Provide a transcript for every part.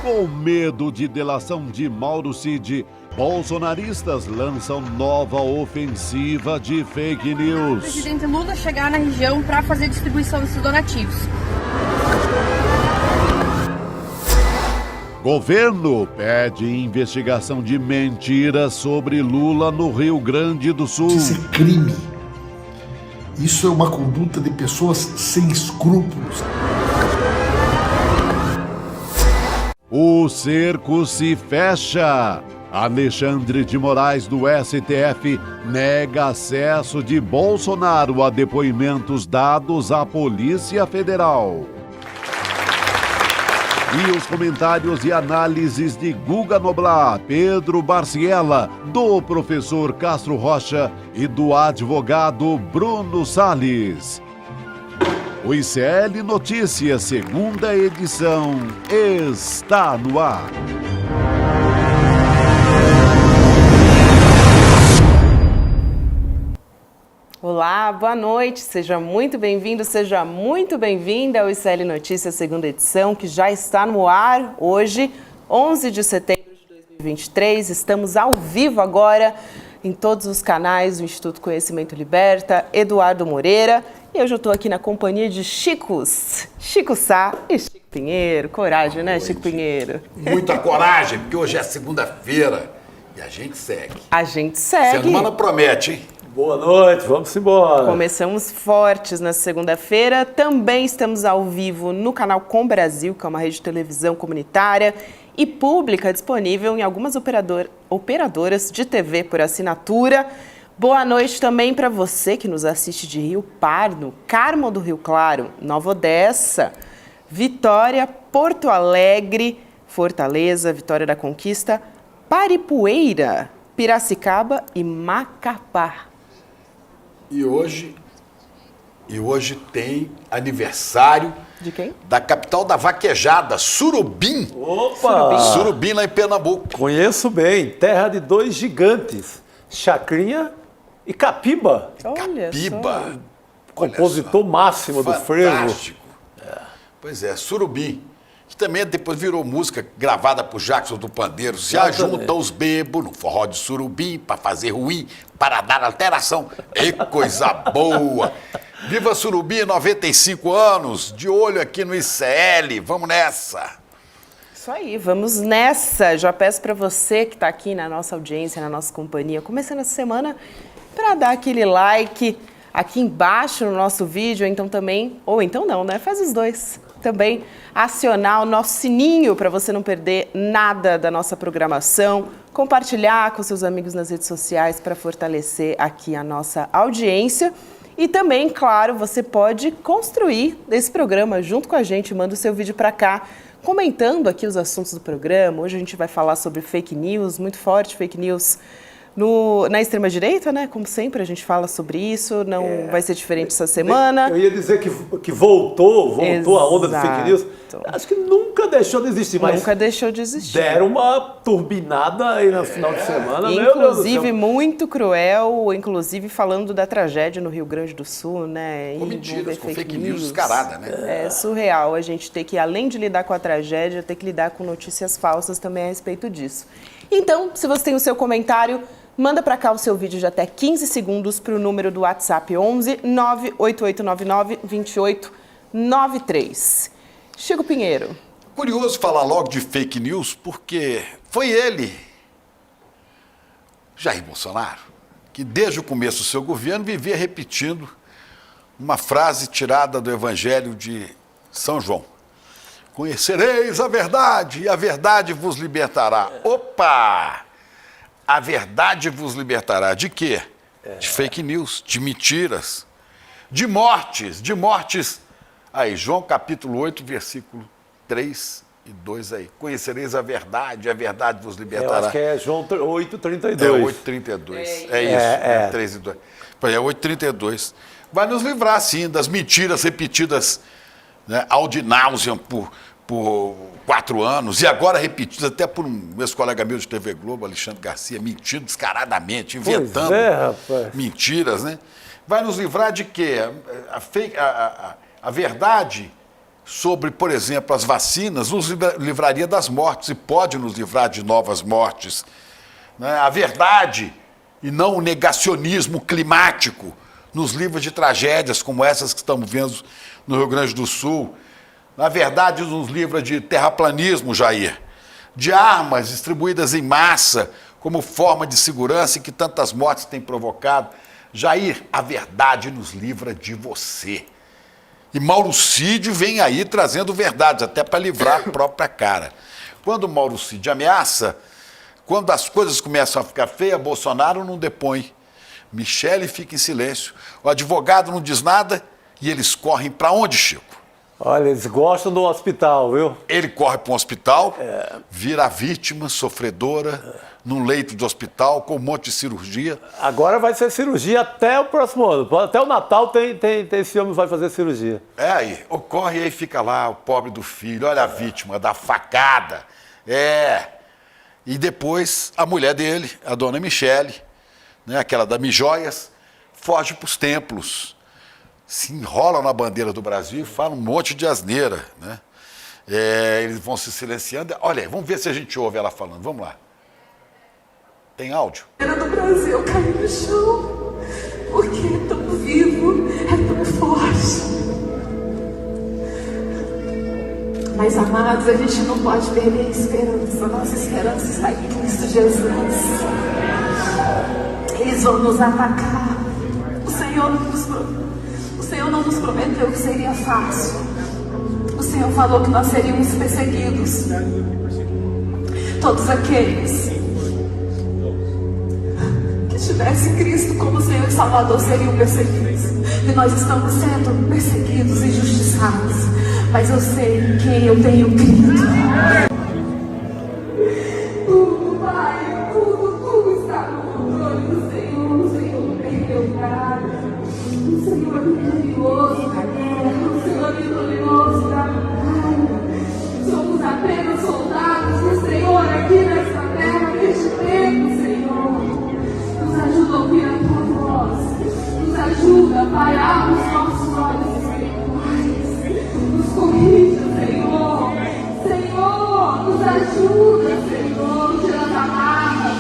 Com medo de delação de Mauro Cid, bolsonaristas lançam nova ofensiva de fake news. O presidente Lula chegar na região para fazer distribuição desses donativos. Governo pede investigação de mentiras sobre Lula no Rio Grande do Sul. Isso é crime. Isso é uma conduta de pessoas sem escrúpulos. O cerco se fecha. Alexandre de Moraes, do STF, nega acesso de Bolsonaro a depoimentos dados à Polícia Federal. E os comentários e análises de Guga Noblar, Pedro Barciela, do professor Castro Rocha e do advogado Bruno Salles. O ICL Notícias, segunda edição, está no ar. Olá, boa noite, seja muito bem-vindo, seja muito bem-vinda ao ICL Notícias, segunda edição, que já está no ar hoje, 11 de setembro de 2023. Estamos ao vivo agora em todos os canais do Instituto Conhecimento Liberta, Eduardo Moreira. E hoje eu estou aqui na companhia de Chico Sá e Chico Pinheiro. Coragem, né, Chico Pinheiro? Muita coragem, porque hoje é segunda-feira e a gente segue. A gente segue. Semana promete, hein? Boa noite, vamos embora. Começamos fortes na segunda-feira. Também estamos ao vivo no canal Com Brasil, que é uma rede de televisão comunitária e pública disponível em algumas operadoras de TV por assinatura. Boa noite também para você que nos assiste de Rio Pardo, Carmo do Rio Claro, Nova Odessa, Vitória, Porto Alegre, Fortaleza, Vitória da Conquista, Paripueira, Piracicaba e Macapá. E hoje tem aniversário de quem? Da capital da vaquejada, Surubim. Opa! Surubim, lá em Pernambuco. Conheço bem, terra de dois gigantes, Chacrinha e Capiba. Olha Capiba. só. Compositor máximo do frevo. Fantástico. Pois é, Surubim. Que também depois virou música gravada por Jackson do Pandeiro. Se ajuntam os bebos no forró de surubim para fazer ruim, para dar alteração. E coisa boa! Viva Surubim, 95 anos, de olho aqui no ICL. Vamos nessa! Isso aí, vamos nessa. Já peço para você que está aqui na nossa audiência, na nossa companhia, começando essa semana, para dar aquele like aqui embaixo no nosso vídeo, então também, ou então não, né? Faz os dois. Também acionar o nosso sininho para você não perder nada da nossa programação, compartilhar com seus amigos nas redes sociais para fortalecer aqui a nossa audiência. E também, claro, você pode construir esse programa junto com a gente, manda o seu vídeo para cá, comentando aqui os assuntos do programa. Hoje a gente vai falar sobre fake news, muito forte fake news na extrema-direita, né? Como sempre, a gente fala sobre isso, não vai ser diferente essa semana. Eu ia dizer que voltou a onda do fake news. Acho que nunca deixou de existir, mas nunca deixou de existir. Deram uma turbinada aí no final de semana. Inclusive, muito cruel, inclusive falando da tragédia no Rio Grande do Sul, né? Com mentiras, com fake news descarada, né? É surreal a gente ter que, além de lidar com a tragédia, ter que lidar com notícias falsas também a respeito disso. Então, se você tem o seu comentário, manda para cá o seu vídeo de até 15 segundos para o número do WhatsApp 11 98899 2893. Chico Pinheiro. Curioso falar logo de fake news, porque foi ele, Jair Bolsonaro, que desde o começo do seu governo vivia repetindo uma frase tirada do Evangelho de São João. Conhecereis a verdade e a verdade vos libertará. Opa! A verdade vos libertará de quê? De fake news, de mentiras, de mortes. Aí, João capítulo 8, versículo 3 e 2 aí. Conhecereis a verdade vos libertará. Eu acho que é João 8,32. É 8,32. É isso, 3 e 2. É 8,32. Vai nos livrar, sim, das mentiras repetidas, né, ad nauseam por 4 anos, e agora repetidas até por um ex-colega meu de TV Globo, Alexandre Garcia, mentindo descaradamente, inventando mentiras, né? Vai nos livrar de quê? A verdade sobre, por exemplo, as vacinas, nos livraria das mortes e pode nos livrar de novas mortes. Né? A verdade e não o negacionismo climático nos livra de tragédias como essas que estamos vendo no Rio Grande do Sul. Na verdade, nos livra de terraplanismo, Jair, de armas distribuídas em massa como forma de segurança e que tantas mortes têm provocado. Jair, a verdade nos livra de você. E Mauro Cid vem aí trazendo verdades, até para livrar a própria cara. Quando o Mauro Cid ameaça, quando as coisas começam a ficar feias, Bolsonaro não depõe. Michele fica em silêncio. O advogado não diz nada e eles correm para onde, Chico? Olha, eles gostam do hospital, viu? Ele corre para um hospital, vira vítima, sofredora, num leito de hospital, com um monte de cirurgia. Agora vai ser cirurgia até o próximo ano. Até o Natal esse homem vai fazer cirurgia. Aí, ocorre e aí fica lá o pobre do filho, olha a vítima da facada. E depois a mulher dele, a dona Michele, né, aquela da Mijóias, foge para os templos. Se enrolam na bandeira do Brasil e falam um monte de asneira, né? Eles vão se silenciando. Olha, vamos ver se a gente ouve ela falando. Vamos lá. Tem áudio? A bandeira do Brasil caiu no chão, porque é tão vivo, é tão forte. Mas, amados, a gente não pode perder a esperança. Nossa esperança está em Cristo Jesus. Eles vão nos atacar. O Senhor não nos prometeu que seria fácil. O Senhor falou que nós seríamos perseguidos. Todos aqueles que tivessem Cristo como Senhor e Salvador seriam perseguidos. E nós estamos sendo perseguidos e injustiçados. Mas eu sei em quem eu tenho crido. Tudo, Pai, tudo está no controle do Senhor. O Senhor não perdeu nada. O Senhor é vitorioso na guerra, o Senhor é vitorioso na batalha. Somos apenas soldados do Senhor aqui nesta terra, neste tempo, Senhor. Nos ajuda a ouvir a tua voz, nos ajuda a parar os nossos olhos espirituais, nos corrija, Senhor. Senhor, nos ajuda, Senhor, tira as amarras,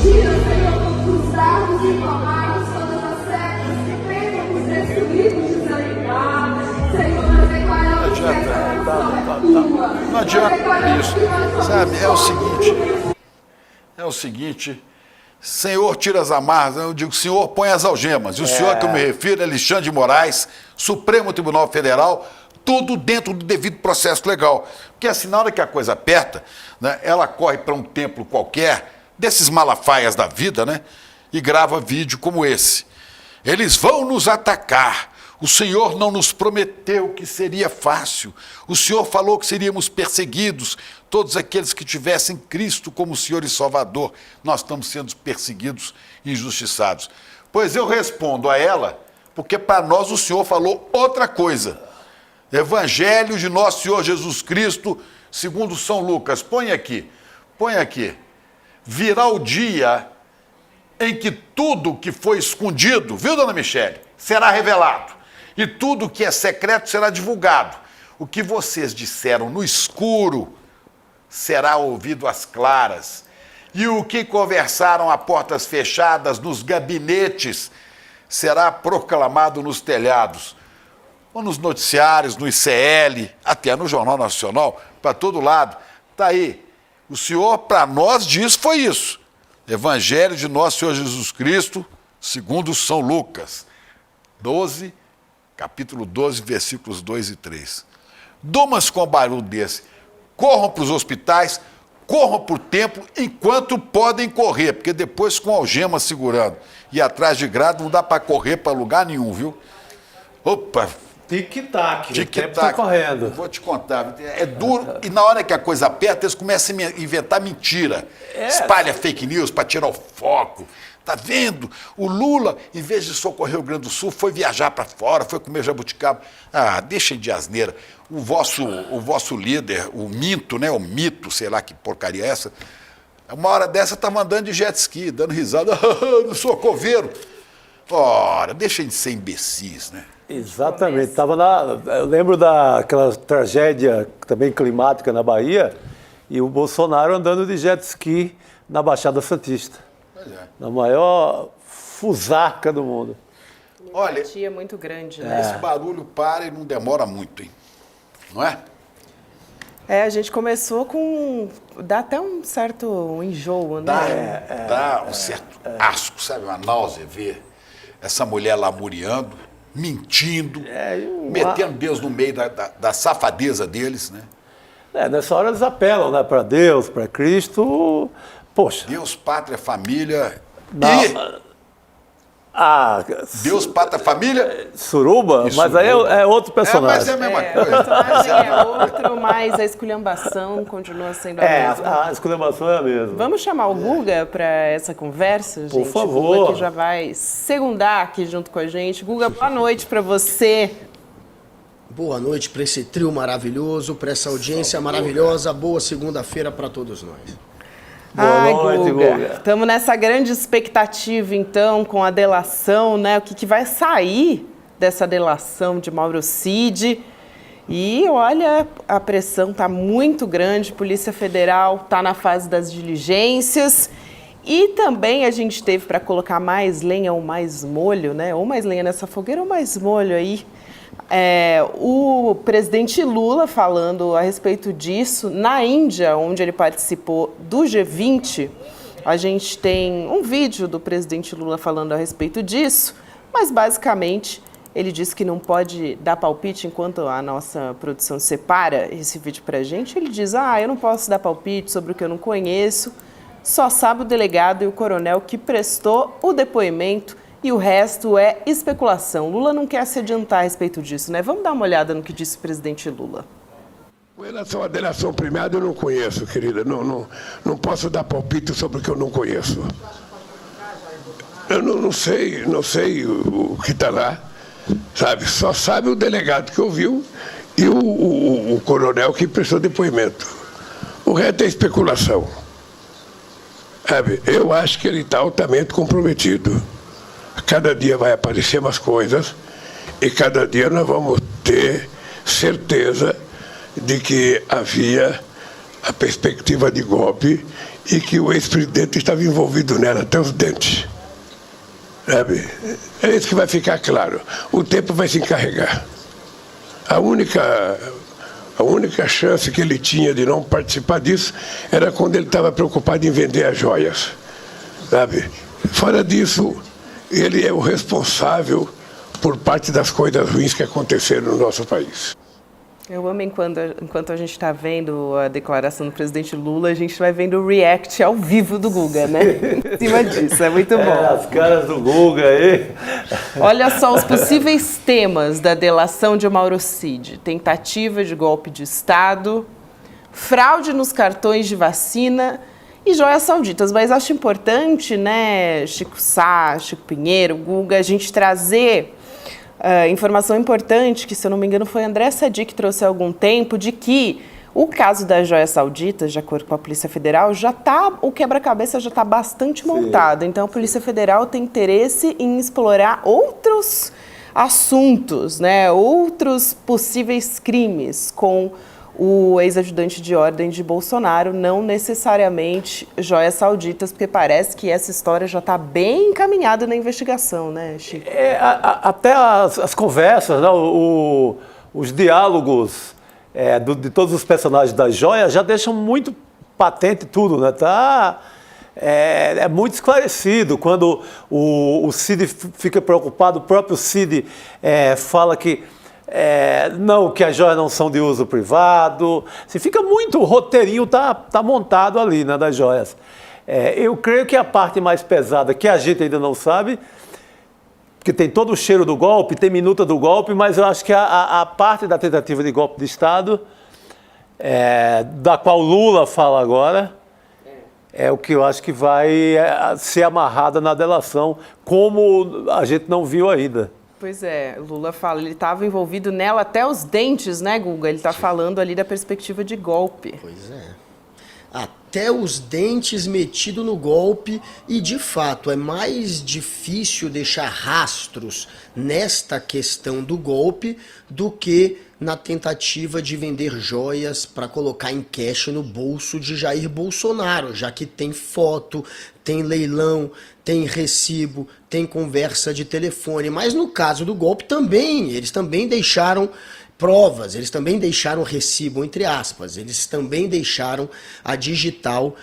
tira, Senhor, todos os dardos e tomados, todas as setas que venham nos destruir, nos desanimar. Senhor, nós declaramos que essa tua. Não adianta isso. Sabe, é o seguinte, Senhor, tira as amarras, eu digo, Senhor, põe as algemas. E o senhor que eu me refiro é Alexandre de Moraes, Supremo Tribunal Federal, tudo dentro do devido processo legal. Porque assim, na hora que a coisa aperta, né, ela corre para um templo qualquer, desses malafaias da vida, né, e grava vídeo como esse. Eles vão nos atacar. O Senhor não nos prometeu que seria fácil. O Senhor falou que seríamos perseguidos. Todos aqueles que tivessem Cristo como Senhor e Salvador, nós estamos sendo perseguidos e injustiçados. Pois eu respondo a ela, porque para nós o Senhor falou outra coisa. Evangelho de nosso Senhor Jesus Cristo, segundo São Lucas. Põe aqui. Virá o dia em que tudo que foi escondido, viu, dona Michele, será revelado. E tudo que é secreto será divulgado. O que vocês disseram no escuro será ouvido às claras. E o que conversaram a portas fechadas nos gabinetes será proclamado nos telhados, ou nos noticiários, no ICL, até no Jornal Nacional, para todo lado. Está aí. O Senhor, para nós, foi isso. Evangelho de nosso Senhor Jesus Cristo, segundo São Lucas, capítulo 12, versículos 2 e 3. Domas com barulho desse, corram para os hospitais, corram para o templo enquanto podem correr, porque depois com algema segurando e atrás de grade não dá para correr para lugar nenhum, viu? Opa! Tic-tac, o tempo está correndo. Vou te contar, é duro, e na hora que a coisa aperta, eles começam a inventar mentira. Espalha fake news para tirar o foco. Tá vendo? O Lula, em vez de socorrer o Rio Grande do Sul, foi viajar para fora, foi comer jabuticaba. Ah, deixem de asneira. O vosso líder, o Minto, né? O Mito, sei lá que porcaria é essa, uma hora dessa estava andando de jet ski, dando risada. Não sou coveiro. Ora, deixa de ser imbecis, né? Exatamente. Eu lembro daquela tragédia também climática na Bahia e o Bolsonaro andando de jet ski na Baixada Santista. Pois é. Na maior fusarca do mundo. Olha, Empatia muito grande, né? esse barulho para e não demora muito, hein? Não é? A gente começou com... Dá até um certo enjoo, né? Dá um certo asco, sabe? Uma náusea ver essa mulher lamuriando, mentindo, metendo Deus no meio da safadeza deles, né? Nessa hora eles apelam, né, para Deus, para Cristo. Poxa. Deus, pátria, família Deus, pátria, família. Suruba? Mas aí é outro personagem. Mas é a mesma O coisa. personagem é outro, mas a esculhambação continua sendo a mesma. A esculhambação é a mesma. Vamos chamar o Guga para essa conversa, gente? Por favor. O Guga que já vai segundar aqui junto com a gente. Guga, boa noite para você. Boa noite para esse trio maravilhoso, para essa audiência maravilhosa. Boa segunda-feira para todos nós. Ai, Boa noite, Guga. Estamos nessa grande expectativa, então, com a delação, né? O que vai sair dessa delação de Mauro Cid. E, olha, a pressão está muito grande. Polícia Federal está na fase das diligências. E também a gente teve para colocar mais lenha ou mais molho, né? Ou mais lenha nessa fogueira ou mais molho aí. O presidente Lula falando a respeito disso na Índia, onde ele participou do G20. A gente tem um vídeo do presidente Lula falando a respeito disso, mas basicamente ele disse que não pode dar palpite enquanto a nossa produção separa esse vídeo pra gente. Ele diz, eu não posso dar palpite sobre o que eu não conheço, só sabe o delegado e o coronel que prestou o depoimento e o resto é especulação. Lula não quer se adiantar a respeito disso, né? Vamos dar uma olhada no que disse o presidente Lula. Com relação à delação premiada, eu não conheço, querida. Não posso dar palpite sobre o que eu não conheço. Eu não sei o que está lá, sabe? Só sabe o delegado que ouviu e o coronel que prestou depoimento. O resto é especulação. Sabe? Eu acho que ele está altamente comprometido. Cada dia vai aparecer umas coisas e cada dia nós vamos ter certeza de que havia a perspectiva de golpe e que o ex-presidente estava envolvido nela até os dentes. Sabe? É isso que vai ficar claro. O tempo vai se encarregar. A única chance que ele tinha de não participar disso era quando ele estava preocupado em vender as joias. Sabe? Fora disso, ele é o responsável por parte das coisas ruins que aconteceram no nosso país. Eu amo enquanto a gente está vendo a declaração do presidente Lula, a gente vai vendo o react ao vivo do Guga, né? Em cima disso, é muito bom. As caras do Guga aí. Olha só os possíveis temas da delação de Mauro Cid. Tentativa de golpe de Estado, fraude nos cartões de vacina e joias sauditas. Mas acho importante, né, Chico Sá, Chico Pinheiro, Guga, a gente trazer informação importante, que se eu não me engano foi André Sadi que trouxe há algum tempo, de que o caso das joias sauditas, de acordo com a Polícia Federal, o quebra-cabeça já está bastante montado. Então a Polícia Federal tem interesse em explorar outros assuntos, né, outros possíveis crimes com o ex-ajudante de ordem de Bolsonaro, não necessariamente joias sauditas, porque parece que essa história já está bem encaminhada na investigação, né, Chico? Até as conversas, né, os diálogos de todos os personagens das joias já deixam muito patente tudo, né? É muito esclarecido. Quando o Cid fica preocupado, o próprio Cid fala que que as joias não são de uso privado. Assim, fica muito, o roteirinho tá montado ali, né, das joias. Eu creio que a parte mais pesada, que a gente ainda não sabe, que tem todo o cheiro do golpe, tem minuta do golpe, mas eu acho que a parte da tentativa de golpe de Estado, da qual Lula fala agora, é o que eu acho que vai ser amarrada na delação, como a gente não viu ainda. Pois é, Lula fala, ele estava envolvido nela até os dentes, né, Guga? Ele está falando ali da perspectiva de golpe. Pois é. até os dentes metido no golpe e, de fato, é mais difícil deixar rastros nesta questão do golpe do que na tentativa de vender joias para colocar em cash no bolso de Jair Bolsonaro, já que tem foto, tem leilão, tem recibo, tem conversa de telefone. Mas no caso do golpe também, eles também deixaram provas, eles também deixaram recibo, entre aspas, eles também deixaram a digital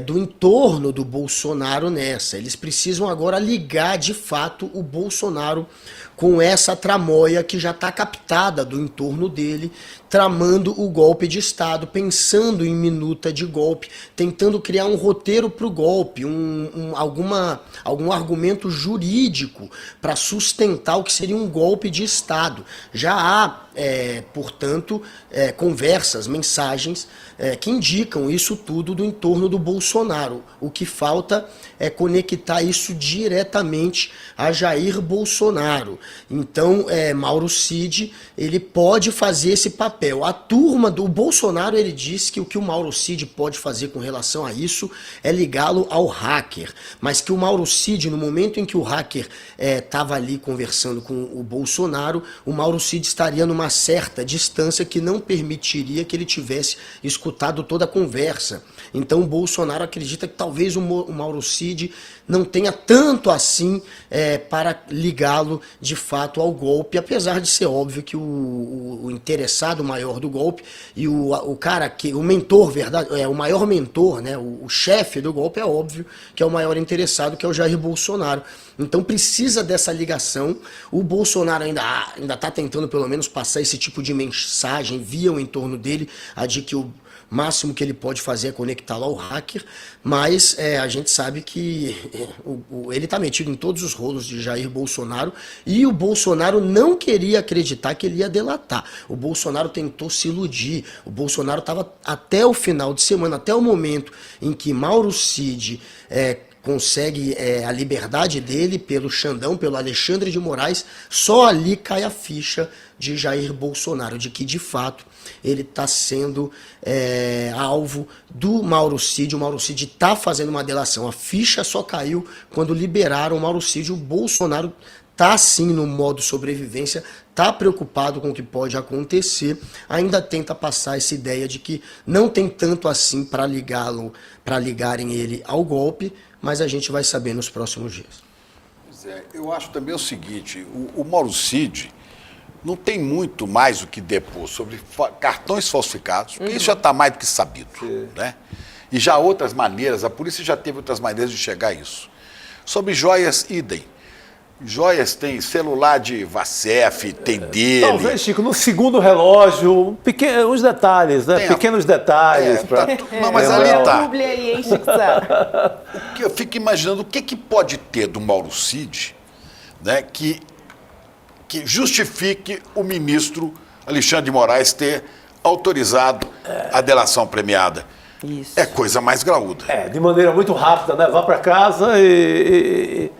do entorno do Bolsonaro nessa. Eles precisam agora ligar de fato o Bolsonaro com essa tramóia que já está captada do entorno dele, tramando o golpe de Estado, pensando em minuta de golpe, tentando criar um roteiro para o golpe, algum argumento jurídico para sustentar o que seria um golpe de Estado. Já há, portanto, conversas, mensagens que indicam isso tudo do entorno do Bolsonaro. O que falta é conectar isso diretamente a Jair Bolsonaro. Então, Mauro Cid, ele pode fazer esse papel. A turma do Bolsonaro, ele diz que o que o Mauro Cid pode fazer com relação a isso é ligá-lo ao hacker. Mas que o Mauro Cid, no momento em que o hacker estava ali conversando com o Bolsonaro, o Mauro Cid estaria numa certa distância que não permitiria que ele tivesse escutado toda a conversa. Então o Bolsonaro acredita que talvez o Mauro Cid não tenha tanto assim para ligá-lo de fato ao golpe, apesar de ser óbvio que o interessado maior do golpe e o cara que, o mentor, verdade, o maior mentor, né, o chefe do golpe é óbvio que é o maior interessado, que é o Jair Bolsonaro. Então precisa dessa ligação. O Bolsonaro ainda está tentando pelo menos passar esse tipo de mensagem via o entorno dele, a de que o máximo que ele pode fazer é conectá-lo ao hacker, mas a gente sabe que ele está metido em todos os rolos de Jair Bolsonaro e o Bolsonaro não queria acreditar que ele ia delatar. O Bolsonaro tentou se iludir, o Bolsonaro estava até o final de semana, até o momento em que Mauro Cid consegue a liberdade dele pelo Xandão, pelo Alexandre de Moraes, só ali cai a ficha de Jair Bolsonaro, de que de fato ele está sendo alvo do Mauro Cid. O Mauro Cid está fazendo uma delação. A ficha só caiu quando liberaram o Mauro Cid. O Bolsonaro está sim no modo sobrevivência, está preocupado com o que pode acontecer, ainda tenta passar essa ideia de que não tem tanto assim para ligarem ele ao golpe, mas a gente vai saber nos próximos dias. Pois é, eu acho também o seguinte, o Mauro Cid não tem muito mais o que depor sobre cartões falsificados, porque isso já está mais do que sabido, né? E já há outras maneiras, a polícia já teve outras maneiras de chegar a isso. Sobre joias, idem. Joias tem celular de Vacef, tem dele. Talvez, Chico, no segundo relógio, uns detalhes, né? Pequenos detalhes. Não, mas ali tá. Aí, hein, Chico Sá? Eu fico imaginando o que pode ter do Mauro Cid, né, que justifique o ministro Alexandre de Moraes ter autorizado a delação premiada. Isso. É coisa mais graúda. De maneira muito rápida, né? Vá para casa e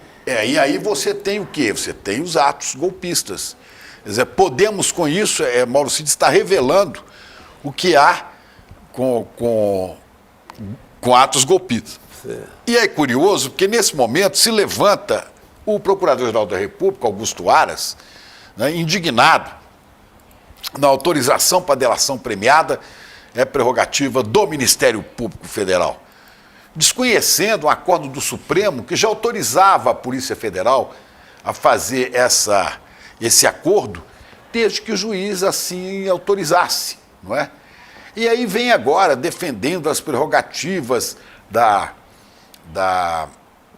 aí você tem o quê? Você tem os atos golpistas. Quer dizer, podemos com isso, Mauro Cid está revelando o que há com atos golpistas. Certo. E é curioso porque nesse momento se levanta o Procurador-Geral da República, Augusto Aras, né, indignado na autorização para delação premiada, prerrogativa do Ministério Público Federal, desconhecendo o acordo do Supremo que já autorizava a Polícia Federal a fazer esse acordo, desde que o juiz assim autorizasse, não é? E aí vem agora defendendo as prerrogativas da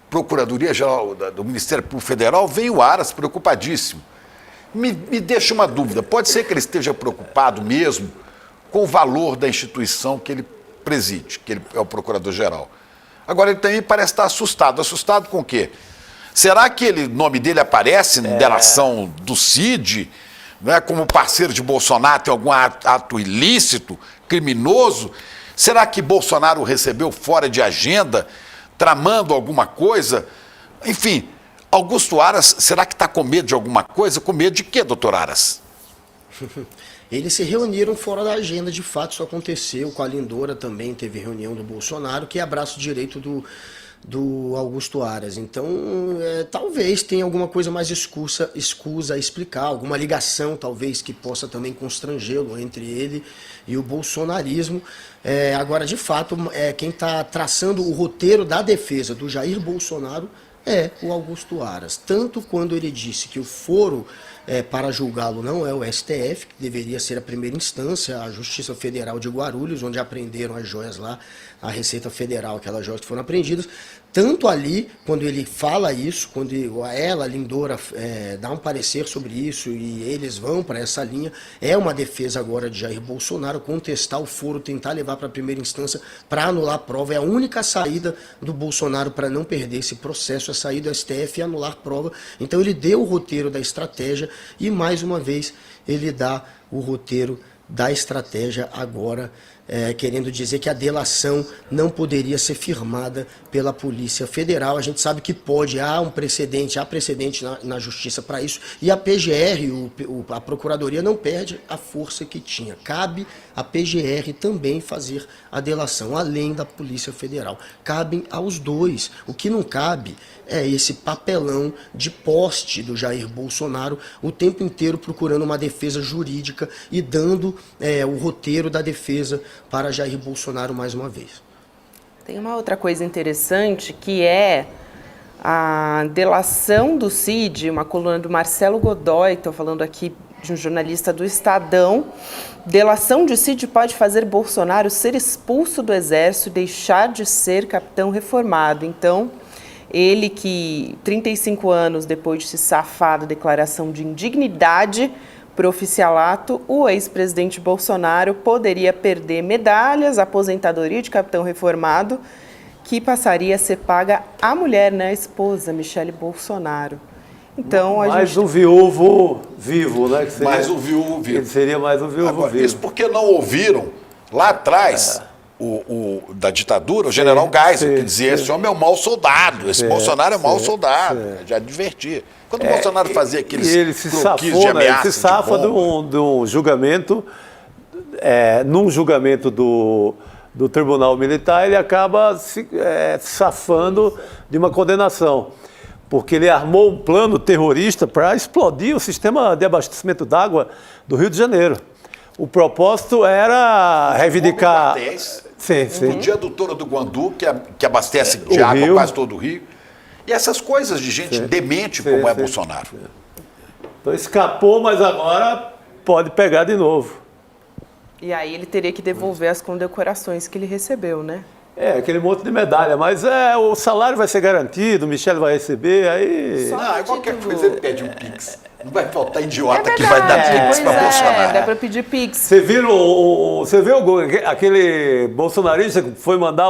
Procuradoria-Geral do Ministério Público Federal, vem o Aras preocupadíssimo. Me deixa uma dúvida, pode ser que ele esteja preocupado mesmo com o valor da instituição que ele preside, que ele é o Procurador-Geral. Agora ele também parece estar assustado. Assustado com o quê? Será que o nome dele aparece na delação do Cid, né, como parceiro de Bolsonaro, tem algum ato ilícito, criminoso? Será que Bolsonaro o recebeu fora de agenda, tramando alguma coisa? Enfim, Augusto Aras, será que está com medo de alguma coisa? Com medo de quê, doutor Aras? Eles se reuniram fora da agenda, de fato isso aconteceu, com a Lindora também teve reunião do Bolsonaro, que é braço direito do Augusto Aras. Então, talvez tenha alguma coisa mais escusa a explicar, alguma ligação talvez que possa também constrangê-lo entre ele e o bolsonarismo. Agora, de fato, quem está traçando o roteiro da defesa do Jair Bolsonaro é o Augusto Aras. Tanto quando ele disse que o foro para julgá-lo não é o STF, que deveria ser a primeira instância, a Justiça Federal de Guarulhos, onde apreenderam as joias lá, a Receita Federal, aquelas joias que foram apreendidas. Tanto ali, quando ele fala isso, quando ela, a Lindora, dá um parecer sobre isso e eles vão para essa linha, é uma defesa agora de Jair Bolsonaro, contestar o foro, tentar levar para a primeira instância para anular a prova. É a única saída do Bolsonaro para não perder esse processo, é sair do STF e anular a prova. Então ele deu o roteiro da estratégia e, mais uma vez, ele dá o roteiro da estratégia agora, querendo dizer que a delação não poderia ser firmada pela Polícia Federal. A gente sabe que há precedente na Justiça para isso, e a PGR, a Procuradoria, não perde a força que tinha. Cabe à PGR também fazer a delação, além da Polícia Federal. Cabem aos dois. O que não cabe é esse papelão de poste do Jair Bolsonaro o tempo inteiro procurando uma defesa jurídica e dando o roteiro da defesa para Jair Bolsonaro mais uma vez. Tem uma outra coisa interessante que é a delação do Cid, uma coluna do Marcelo Godoy, estou falando aqui de um jornalista do Estadão. Delação de Cid pode fazer Bolsonaro ser expulso do Exército e deixar de ser capitão reformado. Então, ele que 35 anos depois de se safar da declaração de indignidade para o oficialato, o ex-presidente Bolsonaro poderia perder medalhas, aposentadoria de capitão reformado, que passaria a ser paga à mulher, né, a esposa, Michele Bolsonaro. Então, mais um viúvo vivo, né? Mais um viúvo vivo. Ele seria mais um viúvo vivo. Isso porque não ouviram lá atrás... da ditadura, o general Geisel, que dizia, esse homem é um mau soldado, esse Bolsonaro é um mau soldado, já advertia. Quando o Bolsonaro fazia aqueles croquis de ameaça, ele se safa de um julgamento, num julgamento do Tribunal Militar, ele acaba se safando de uma condenação, porque ele armou um plano terrorista para explodir o sistema de abastecimento d'água do Rio de Janeiro. O propósito era reivindicar... O dia do Touro do Guandu, que abastece de água quase todo o Rio. E essas coisas de gente demente como é Bolsonaro. Então escapou, mas agora pode pegar de novo. E aí ele teria que devolver as condecorações que ele recebeu, né? Aquele monte de medalha, mas o salário vai ser garantido, o Michele vai receber, aí... Qualquer coisa ele pede um Pix. Não vai faltar idiota que vai dar Pix para Bolsonaro. Dá para pedir Pix. Você viu aquele bolsonarista que foi mandar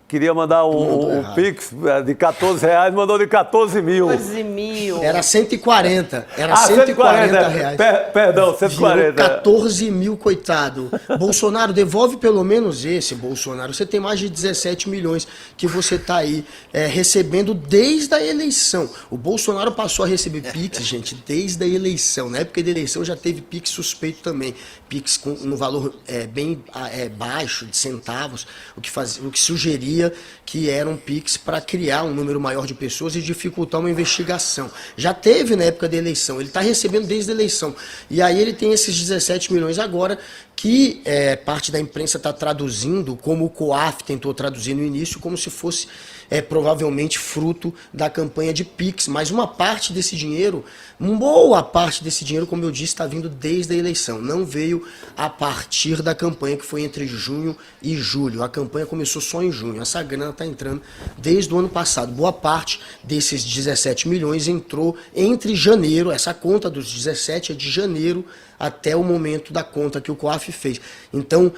queria mandar um Pix de R$14, mandou de 14 mil. 14 mil. Era 140. Era 140 reais. Perdão, 140. Virou 14 mil, coitado. Bolsonaro, devolve pelo menos esse, Bolsonaro. Você tem mais de 17 milhões que você está aí recebendo desde a eleição. O Bolsonaro passou a receber Pix, gente, desde a eleição. Na época da eleição já teve Pix suspeito também. Pix no valor bem baixo, de centavos, o que sugeria que era um Pix para criar um número maior de pessoas e dificultar uma investigação. Já teve na época da eleição, ele está recebendo desde a eleição. E aí ele tem esses 17 milhões agora, que parte da imprensa está traduzindo, como o COAF tentou traduzir no início, como se fosse provavelmente fruto da campanha de Pix. Mas uma parte desse dinheiro, boa parte desse dinheiro, como eu disse, está vindo desde a eleição. Não veio a partir da campanha, que foi entre junho e julho. A campanha começou só em junho. Essa grana está entrando desde o ano passado. Boa parte desses 17 milhões entrou entre janeiro, essa conta dos 17 é de janeiro até o momento da conta que o COAF fez. Então,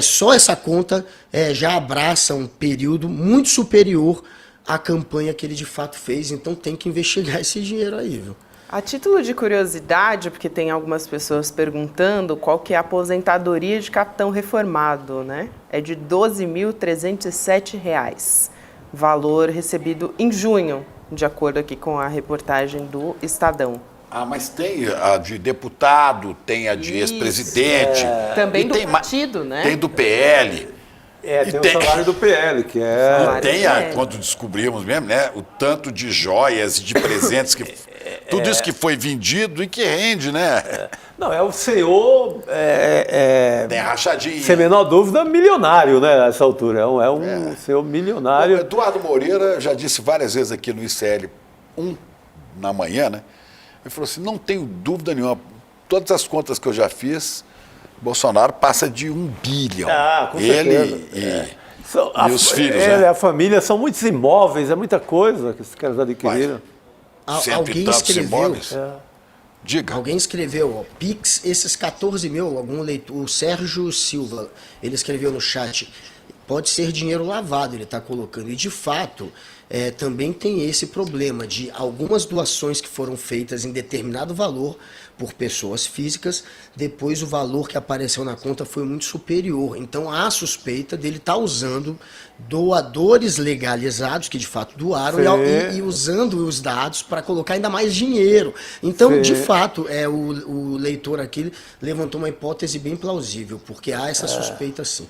só essa conta já abraça um período muito superior à campanha que ele de fato fez. Então, tem que investigar esse dinheiro aí, viu? A título de curiosidade, porque tem algumas pessoas perguntando qual que é a aposentadoria de capitão reformado, né? É de R$ 12.307, valor recebido em junho, de acordo aqui com a reportagem do Estadão. Ah, mas tem a de deputado, tem a de ex-presidente. Também e do tem partido, né? Tem do PL. Tem o salário do PL, que é... Salário Tem, do PL. quando descobrimos mesmo, né, o tanto de joias e de presentes, tudo isso que foi vendido e que rende, né? Não, é o senhor, Tem a rachadinha. sem a menor dúvida, milionário, né, nessa altura. É um senhor O milionário. Eduardo Moreira já disse várias vezes aqui no ICL 1 na manhã, né? Ele falou assim, não tenho dúvida nenhuma, todas as contas que eu já fiz, Bolsonaro passa de 1 bilhão. Ah, com Ele certeza. e os filhos, Ele, né? a família, são muitos imóveis, é muita coisa que esses caras adquiriram. Cento Alguém e tantos escreveu. imóveis. Diga. Alguém escreveu, ó, Pix, esses 14 mil, algum leitor, o Sérgio Silva, ele escreveu no chat, pode ser dinheiro lavado, ele está colocando. E de fato, também tem esse problema de algumas doações que foram feitas em determinado valor por pessoas físicas, depois o valor que apareceu na conta foi muito superior. Então há suspeita dele estar usando doadores legalizados, que de fato doaram, e usando os dados para colocar ainda mais dinheiro. Então, de fato, o leitor aqui levantou uma hipótese bem plausível, porque há essa suspeita sim.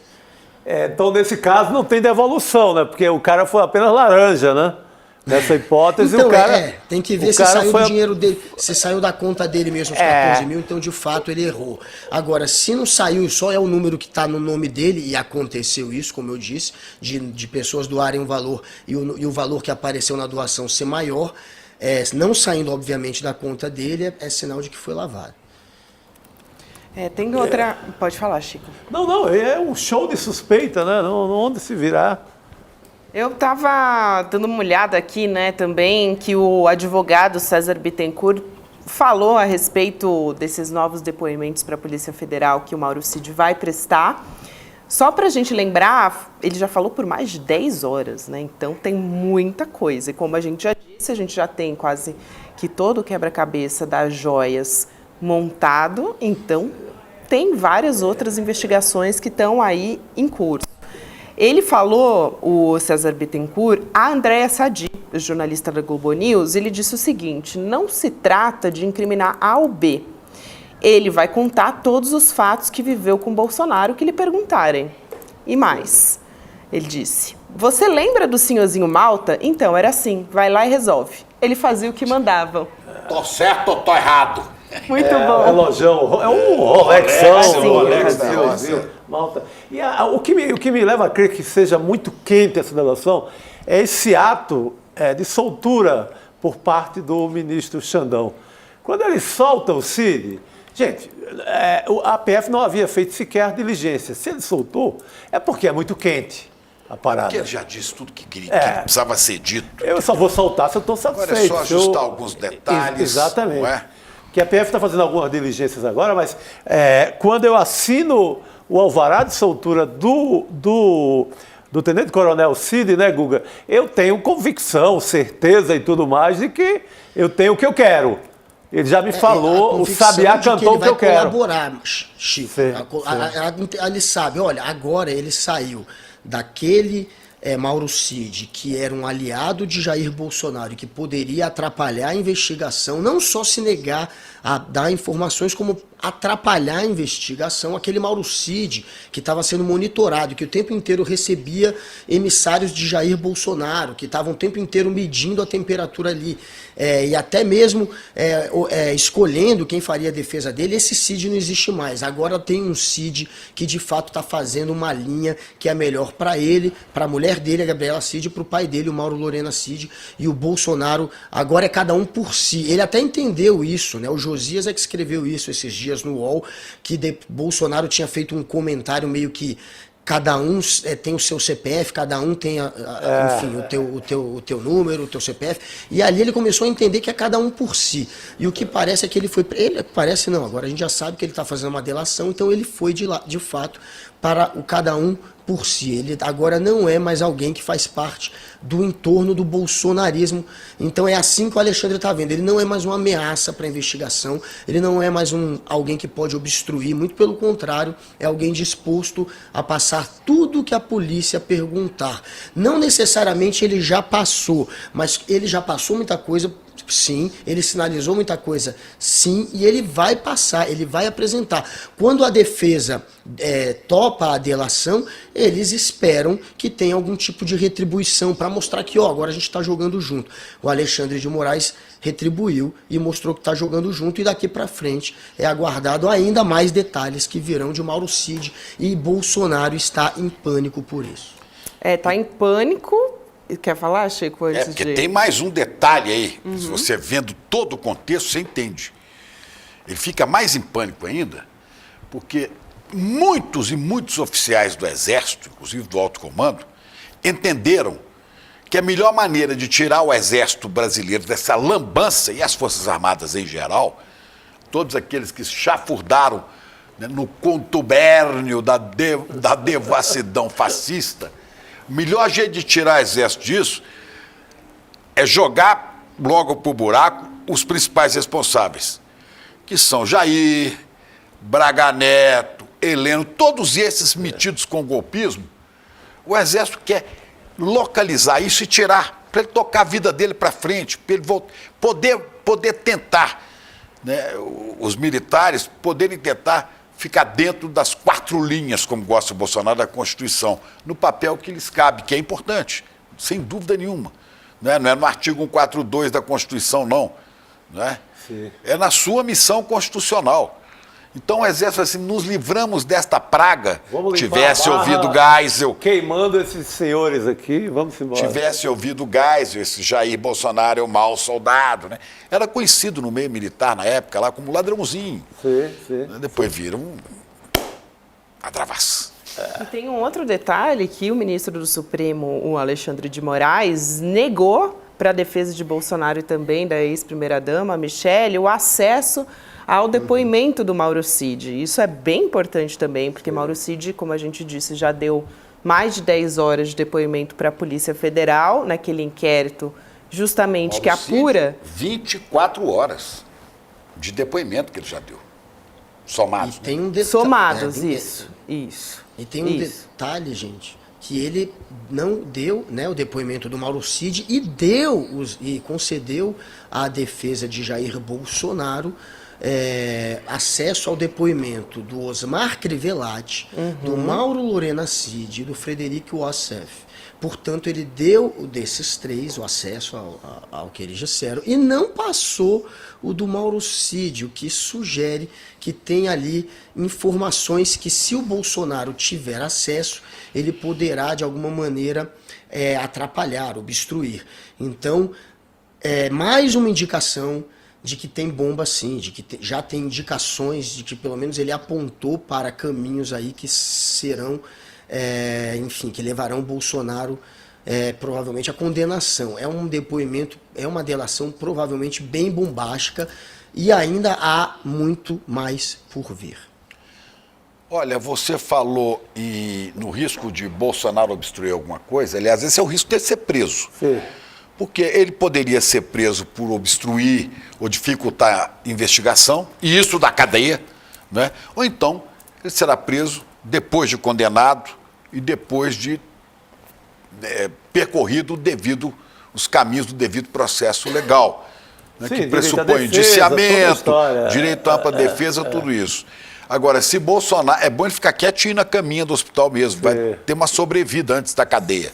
Então, nesse caso, não tem devolução, né? Porque o cara foi apenas laranja, né? Nessa hipótese, Então, o cara... tem que ver se saiu do dinheiro dele, se saiu da conta dele mesmo os 14 mil, então de fato ele errou. Agora, se não saiu, só é o número que está no nome dele, e aconteceu isso, como eu disse, de pessoas doarem um valor e o valor que apareceu na doação ser maior, não saindo, obviamente, da conta dele, é sinal de que foi lavado. Tem outra... Pode falar, Chico. Não, é um show de suspeita, né? Não, onde se virar. Eu estava dando uma olhada aqui, né, também, que o advogado César Bittencourt falou a respeito desses novos depoimentos para a Polícia Federal que o Mauro Cid vai prestar. Só para a gente lembrar, ele já falou por mais de 10 horas, né? Então tem muita coisa. E como a gente já disse, a gente já tem quase que todo o quebra-cabeça das joias montado, então tem várias outras investigações que estão aí em curso. Ele falou, o César Bittencourt, a Andréa Sadi, jornalista da Globo News, ele disse o seguinte, não se trata de incriminar A ou B. Ele vai contar todos os fatos que viveu com Bolsonaro que lhe perguntarem. E mais, ele disse, você lembra do senhorzinho Malta? Então, era assim, vai lá e resolve. Ele fazia o que mandavam. Tô certo ou tô errado? Muito bom. Relojão, é um Rolexão. Rolex, Malta. E o que me leva a crer que seja muito quente essa delação é esse ato de soltura por parte do ministro Xandão. Quando ele solta o Cid, gente, a PF não havia feito sequer diligência. Se ele soltou, é porque é muito quente a parada. Porque ele já disse tudo que queria, que precisava ser dito. Eu só vou soltar se eu estou satisfeito. Agora é só ajustar alguns detalhes. Exatamente. Não é? Que a PF está fazendo algumas diligências agora, mas quando eu assino o alvará de soltura do tenente-coronel Cid, né, Guga? Eu tenho convicção, certeza e tudo mais de que eu tenho o que eu quero. Ele já me falou, o Sabiá cantou o que eu quero. Ele vai colaborar, Chico. Ele sabe, olha, agora ele saiu daquele Mauro Cid, que era um aliado de Jair Bolsonaro e que poderia atrapalhar a investigação, não só se negar a dar informações, como atrapalhar a investigação, aquele Mauro Cid que estava sendo monitorado, que o tempo inteiro recebia emissários de Jair Bolsonaro, que estavam o tempo inteiro medindo a temperatura ali, e até mesmo escolhendo quem faria a defesa dele. Esse Cid não existe mais. Agora tem um Cid que de fato está fazendo uma linha que é melhor para ele, para a mulher dele, a Gabriela Cid, para o pai dele, o Mauro Lorena Cid, e o Bolsonaro agora é cada um por si. Ele até entendeu isso, né? O Josias é que escreveu isso esses dias no UOL, que Bolsonaro tinha feito um comentário meio que cada um tem o seu CPF, cada um tem, enfim, o teu número, o teu CPF, e ali ele começou a entender que é cada um por si. E o que parece é que parece não, agora a gente já sabe que ele está fazendo uma delação, então ele foi de fato para o cada um por si. Ele agora não é mais alguém que faz parte do entorno do bolsonarismo. Então é assim que o Alexandre está vendo. Ele não é mais uma ameaça para a investigação, ele não é mais alguém que pode obstruir, muito pelo contrário, é alguém disposto a passar tudo que a polícia perguntar. Não necessariamente ele já passou, mas ele já passou muita coisa Sim, ele sinalizou muita coisa, sim, e ele vai passar, ele vai apresentar. Quando a defesa topa a delação, eles esperam que tenha algum tipo de retribuição para mostrar que, agora a gente está jogando junto. O Alexandre de Moraes retribuiu e mostrou que está jogando junto, e daqui para frente é aguardado ainda mais detalhes que virão de Mauro Cid, e Bolsonaro está em pânico por isso. Tá em pânico. Quer falar, Chico? Porque tem mais um detalhe aí. Se você vendo todo o contexto, você entende. Ele fica mais em pânico ainda, porque muitos e muitos oficiais do Exército, inclusive do alto comando, entenderam que a melhor maneira de tirar o Exército brasileiro dessa lambança, e as Forças Armadas em geral, todos aqueles que chafurdaram, né, no contubérnio da devassidão fascista, o melhor jeito de tirar o Exército disso é jogar logo pro buraco os principais responsáveis, que são Jair, Braga Neto, Heleno, todos esses metidos com golpismo. O Exército quer localizar isso e tirar, para ele tocar a vida dele para frente, para ele poder tentar, né, os militares poderem tentar ficar dentro das 4 linhas, como gosta o Bolsonaro, da Constituição, no papel que lhes cabe, que é importante, sem dúvida nenhuma. Não é no artigo 142 da Constituição, não. É na sua missão constitucional. Então o Exército, assim, nos livramos desta praga. Tivesse ouvido Geisel. Queimando esses senhores aqui, vamos embora. Tivesse ouvido Geisel, esse Jair Bolsonaro é o mau soldado, né? Era conhecido no meio militar na época lá como ladrãozinho. Sim. Depois viram a Dravas. E tem um outro detalhe que o ministro do Supremo, o Alexandre de Moraes, negou para a defesa de Bolsonaro e também da ex-primeira-dama, Michele, o acesso ao depoimento do Mauro Cid. Isso é bem importante também, porque Mauro Cid, como a gente disse, já deu mais de 10 horas de depoimento para a Polícia Federal, naquele inquérito justamente Mauro que apura... Cid, 24 horas de depoimento que ele já deu. Somados. E tem Somados, isso. E tem um detalhe, gente, que ele não deu, né, o depoimento do Mauro Cid e concedeu à defesa de Jair Bolsonaro acesso ao depoimento do Osmar Crivellati, do Mauro Lorena Cid e do Frederico Wassef. Portanto, ele deu desses 3 o acesso ao que eles disseram e não passou o do Mauro Cid, o que sugere que tem ali informações que, se o Bolsonaro tiver acesso, ele poderá, de alguma maneira, atrapalhar, obstruir. Então, mais uma indicação de que tem bomba sim, de que já tem indicações de que pelo menos ele apontou para caminhos aí que serão, enfim, que levarão o Bolsonaro provavelmente à condenação. É um depoimento, é uma delação provavelmente bem bombástica e ainda há muito mais por vir. Olha, você falou no risco de Bolsonaro obstruir alguma coisa. Aliás, esse é o risco de ser preso. Sim. Porque ele poderia ser preso por obstruir ou dificultar a investigação, e isso da cadeia, né? Ou então ele será preso depois de condenado e depois de percorrido os caminhos do devido processo legal, né? Sim, que pressupõe defesa, indiciamento, direito à ampla defesa, tudo isso. Agora, se Bolsonaro... É bom ele ficar quietinho na caminha do hospital mesmo. Vai ter uma sobrevida antes da cadeia.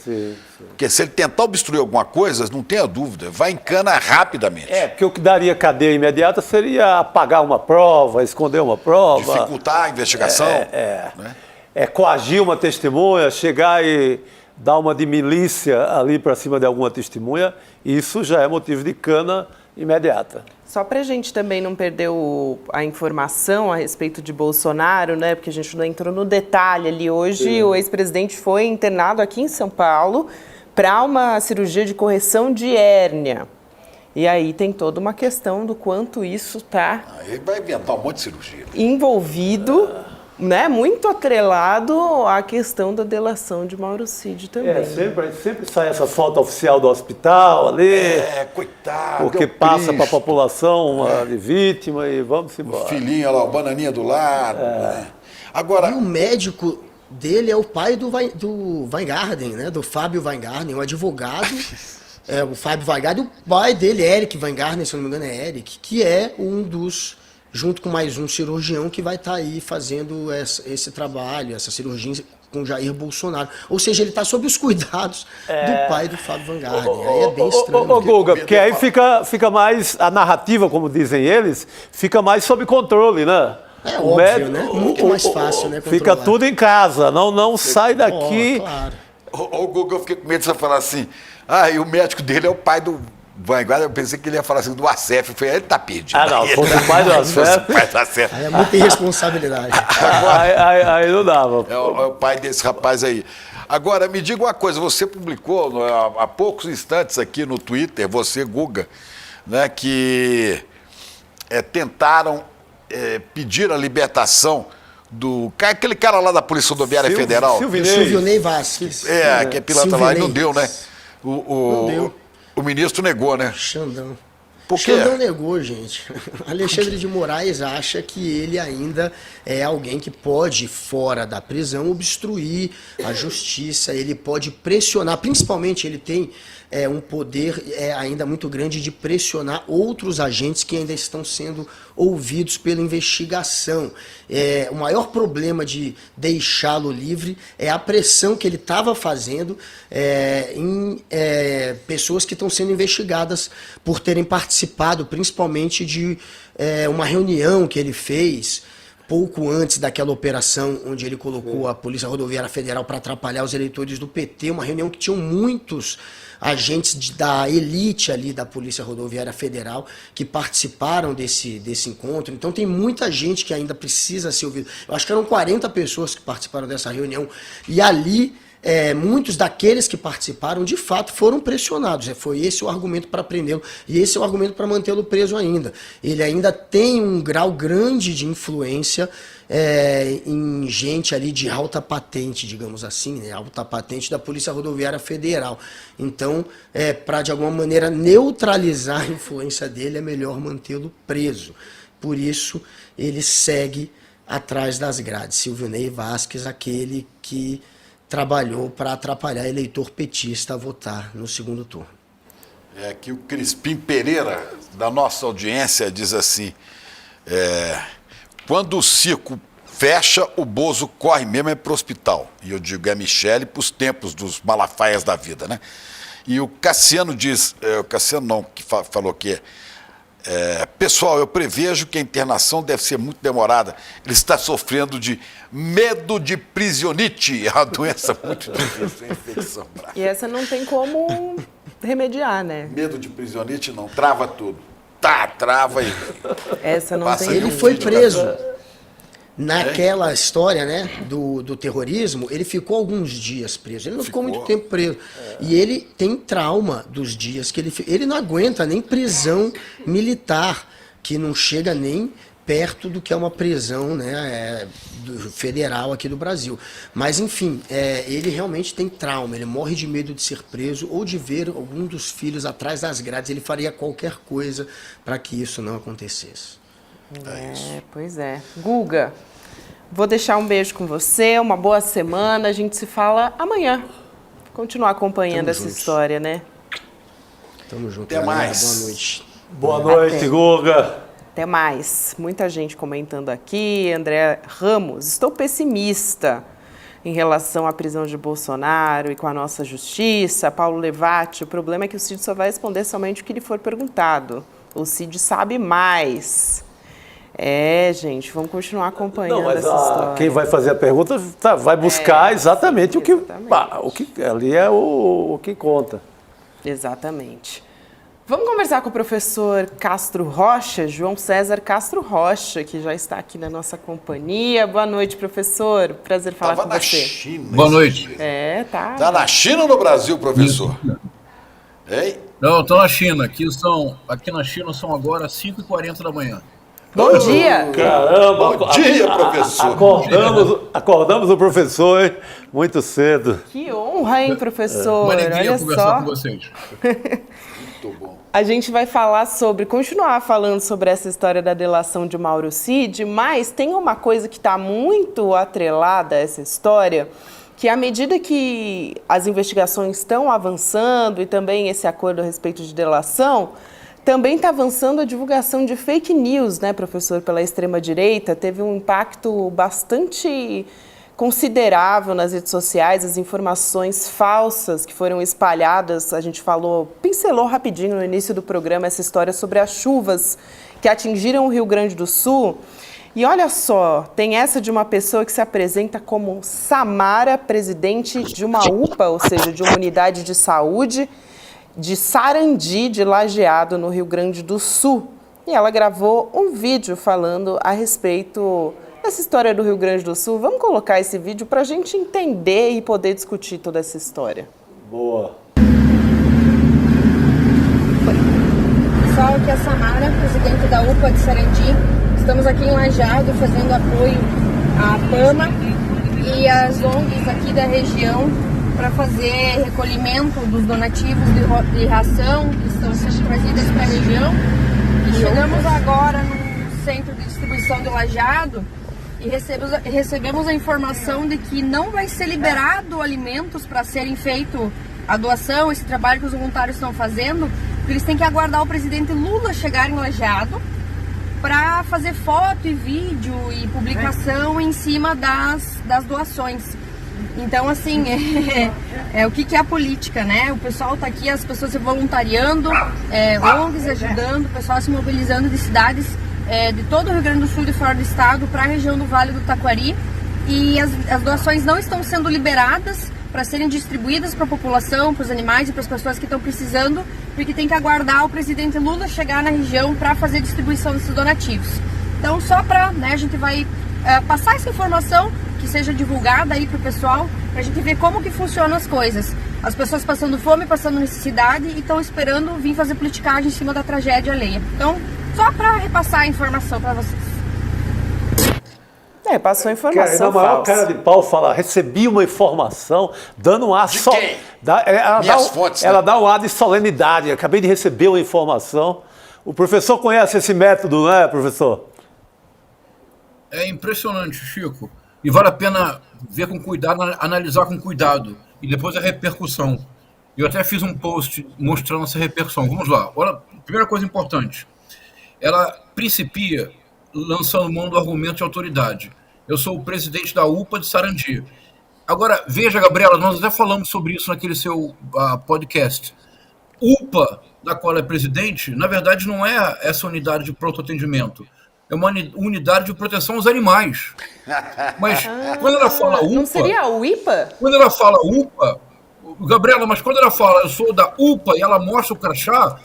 Porque se ele tentar obstruir alguma coisa, não tenha dúvida, vai em cana rapidamente. Porque o que daria cadeia imediata seria apagar uma prova, esconder uma prova. Dificultar a investigação. Né? Coagir uma testemunha, chegar e dar uma de milícia ali para cima de alguma testemunha. Isso já é motivo de cana imediata. Só para a gente também não perder a informação a respeito de Bolsonaro, né? Porque a gente não entrou no detalhe ali. Hoje o ex-presidente foi internado aqui em São Paulo para uma cirurgia de correção de hérnia. E aí tem toda uma questão do quanto isso está... Ele vai inventar um monte de cirurgia. Envolvido, né? Muito atrelado à questão da delação de Mauro Cid também. Sempre sai essa foto oficial do hospital ali. Coitado. Porque passa para a população de vítima e vamos embora. O filhinho, olha lá, o bananinha do lado. Né? Agora... E o médico dele é o pai do Weingarten, né? Do Fábio Weingarten, um advogado o Fábio Weingarten, e o pai dele, Eric Weingarten, se eu não me engano é Eric, que é um dos, junto com mais um cirurgião, que vai estar aí fazendo esse trabalho, essa cirurgia com Jair Bolsonaro. Ou seja, ele está sob os cuidados do pai do Fábio Weingarten. Aí é bem estranho. Ô, Guga, porque aí fica mais, a narrativa, como dizem eles, fica mais sob controle, né? É óbvio, né? Muito mais fácil, né? Fica controlar. tudo em casa, não sai daqui. Claro. O Guga, eu fiquei com medo de você falar assim, e o médico dele é o pai do Weingarten. Eu pensei que ele ia falar assim, do Acef. Eu falei, ele tá pedindo. Não, se fosse o pai do Acef. Aí é muita irresponsabilidade. Aí não dava. É o pai desse rapaz aí. Agora, me diga uma coisa, você publicou há poucos instantes aqui no Twitter, você, Guga, né, que tentaram pedir a libertação aquele cara lá da Polícia Rodoviária Federal. Silvionei Vasquez. Que é piloto lá, e não deu, né? Não deu. O ministro negou, né? Xandão. Por quê? Xandão negou, gente. Alexandre de Moraes acha que ele ainda é alguém que pode, fora da prisão, obstruir a justiça, ele pode pressionar, principalmente ele tem um poder ainda muito grande de pressionar outros agentes que ainda estão sendo ouvidos pela investigação. O maior problema de deixá-lo livre é a pressão que ele estava fazendo em pessoas que estão sendo investigadas por terem participado, principalmente de uma reunião que ele fez pouco antes daquela operação onde ele colocou a Polícia Rodoviária Federal para atrapalhar os eleitores do PT, uma reunião que tinham muitos agentes da elite ali da Polícia Rodoviária Federal que participaram desse encontro. Então tem muita gente que ainda precisa ser ouvida. Eu acho que eram 40 pessoas que participaram dessa reunião e ali muitos daqueles que participaram de fato foram pressionados. Foi esse o argumento para prendê-lo e esse é o argumento para mantê-lo preso ainda. Ele ainda tem um grau grande de influência em gente ali de alta patente, digamos assim, né? Alta patente da Polícia Rodoviária Federal. Então, para de alguma maneira neutralizar a influência dele, é melhor mantê-lo preso. Por isso, ele segue atrás das grades. Silvionei Vasquez, aquele que trabalhou para atrapalhar eleitor petista a votar no segundo turno. Que o Crispim Pereira, da nossa audiência, diz assim, quando o circo fecha, o Bozo corre mesmo para o hospital. E eu digo, Michele para os tempos dos Malafaias da vida, né? E o Cassiano diz, que falou que pessoal, eu prevejo que a internação deve ser muito demorada. Ele está sofrendo de medo de prisionite, é uma doença muito difícil, é infecção. E essa não tem como remediar, né? Medo de prisionite não, trava tudo. Trava aí. Essa não tem. Ele foi preso. Naquela história, né, do terrorismo, ele ficou alguns dias preso. Ele não ficou muito tempo preso. E ele tem trauma dos dias que ele não aguenta nem prisão militar, que não chega nem perto do que é uma prisão, né, federal aqui do Brasil. Mas, enfim, ele realmente tem trauma. Ele morre de medo de ser preso ou de ver algum dos filhos atrás das grades. Ele faria qualquer coisa para que isso não acontecesse. Pois é. Guga, vou deixar um beijo com você, uma boa semana, a gente se fala amanhã. Continuar acompanhando essa história, né? Tamo junto. Até galera. mais. Boa noite. Boa noite, Guga. Até mais. Muita gente comentando aqui. André Ramos, estou pessimista em relação à prisão de Bolsonaro e com a nossa justiça. Paulo Levati, o problema é que o Cid só vai responder somente o que lhe for perguntado. O Cid sabe mais. Gente, vamos continuar acompanhando essa história. Quem vai fazer a pergunta vai buscar exatamente o que ali é o que conta. Exatamente. Vamos conversar com o professor Castro Rocha, João César Castro Rocha, que já está aqui na nossa companhia. Boa noite, professor. Prazer falar com você. China, boa noite. Tá. Tá na China ou no Brasil, professor? Hein? Não, estou na China. Aqui na China são agora 5h40 da manhã. Bom dia! Caramba! Bom dia, professor! Acordamos o professor, hein? Muito cedo. Que honra, hein, professor? Uma alegria Olha conversar só. com vocês. Muito bom. A gente vai continuar falando sobre essa história da delação de Mauro Cid, mas tem uma coisa que está muito atrelada a essa história, que à medida que as investigações estão avançando e também esse acordo a respeito de delação, também está avançando a divulgação de fake news, né, professor, pela extrema-direita. Teve um impacto bastante considerável nas redes sociais, as informações falsas que foram espalhadas. A gente pincelou rapidinho no início do programa essa história sobre as chuvas que atingiram o Rio Grande do Sul. E olha só, tem essa de uma pessoa que se apresenta como Samara, presidente de uma UPA, ou seja, de uma unidade de saúde, de Sarandi, de Lajeado, no Rio Grande do Sul. E ela gravou um vídeo falando a respeito dessa história do Rio Grande do Sul. Vamos colocar esse vídeo para a gente entender e poder discutir toda essa história. Boa. Pessoal, aqui é a Samara, presidente da UPA de Sarandi. Estamos aqui em Lajeado fazendo apoio à PAMA e às ONGs aqui da região para fazer recolhimento dos donativos de ração que estão sendo trazidas para a região. E chegamos agora no centro de distribuição de Lajeado e recebemos a informação de que não vai ser liberado alimentos para serem feito a doação, esse trabalho que os voluntários estão fazendo, porque eles têm que aguardar o presidente Lula chegar em Lajeado para fazer foto e vídeo e publicação em cima das doações. Então, assim, o que é a política, né? O pessoal está aqui, as pessoas se voluntariando, ONGs ajudando, o pessoal se mobilizando de cidades de todo o Rio Grande do Sul e fora do estado para a região do Vale do Taquari. E as doações não estão sendo liberadas para serem distribuídas para a população, para os animais e para as pessoas que estão precisando, porque tem que aguardar o presidente Lula chegar na região para fazer a distribuição desses donativos. Então, só para, a gente vai passar essa informação, que seja divulgada aí para o pessoal, para a gente ver como que funcionam as coisas. As pessoas passando fome, passando necessidade e estão esperando vir fazer politicagem em cima da tragédia alheia. Então, só para repassar a informação para vocês. Passou a informação Na maior falsa. cara de pau fala, recebi uma informação, dando um ar De quem? Fontes, ela dá um ar de solenidade. Acabei de receber uma informação. O professor conhece esse método, não é, professor? É impressionante, Chico. E vale a pena ver com cuidado, analisar com cuidado. E depois a repercussão. Eu até fiz um post mostrando essa repercussão. Vamos lá. Olha, primeira coisa importante. Ela principia lançando mão do argumento de autoridade. Eu sou o presidente da UPA de Sarandi. Agora, veja, Gabriela, nós até falamos sobre isso naquele seu podcast. UPA, da qual é presidente, na verdade não é essa unidade de pronto atendimento. É uma unidade de proteção aos animais. Mas quando ela fala UPA... Não seria o IPA? Quando ela fala UPA... Gabriela, mas quando ela fala eu sou da UPA e ela mostra o crachá,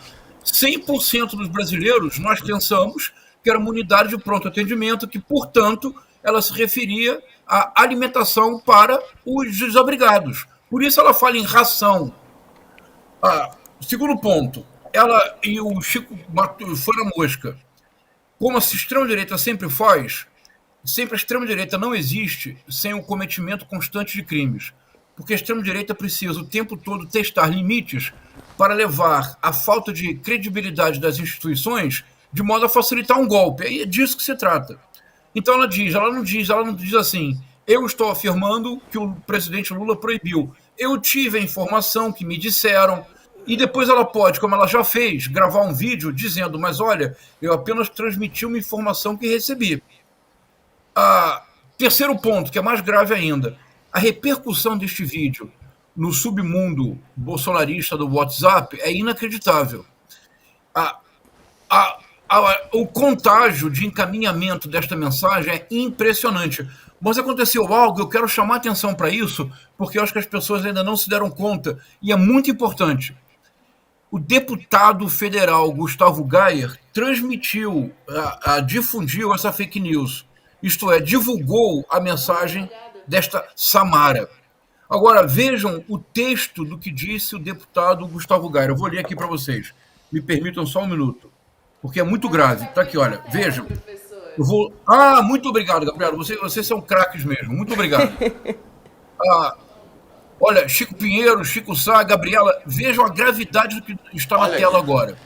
100% dos brasileiros nós pensamos que era uma unidade de pronto atendimento, que, portanto, ela se referia à alimentação para os desabrigados. Por isso ela fala em ração. Segundo ponto, ela e o Chico foi na mosca. Como a extrema-direita sempre faz, sempre a extrema-direita não existe sem o cometimento constante de crimes. Porque a extrema-direita precisa o tempo todo testar limites para levar a falta de credibilidade das instituições de modo a facilitar um golpe. É disso que se trata. Então ela não diz assim, eu estou afirmando que o presidente Lula proibiu. Eu tive a informação que me disseram, e depois ela pode, como ela já fez, gravar um vídeo dizendo, mas olha, eu apenas transmiti uma informação que recebi. Terceiro ponto, que é mais grave ainda, a repercussão deste vídeo no submundo bolsonarista do WhatsApp é inacreditável. O contágio de encaminhamento desta mensagem é impressionante. Mas aconteceu algo, eu quero chamar atenção para isso, porque eu acho que as pessoas ainda não se deram conta, e é muito importante. O deputado federal Gustavo Gayer difundiu essa fake news, isto é, divulgou a mensagem desta Samara. Agora, vejam o texto do que disse o deputado Gustavo Gayer. Eu vou ler aqui para vocês. Me permitam só um minuto. Porque é muito grave. Está aqui, olha, vejam. Eu vou... muito obrigado, Gabriela. Vocês são craques mesmo. Muito obrigado. Olha, Chico Pinheiro, Chico Sá, Gabriela, vejam a gravidade do que está na tela agora.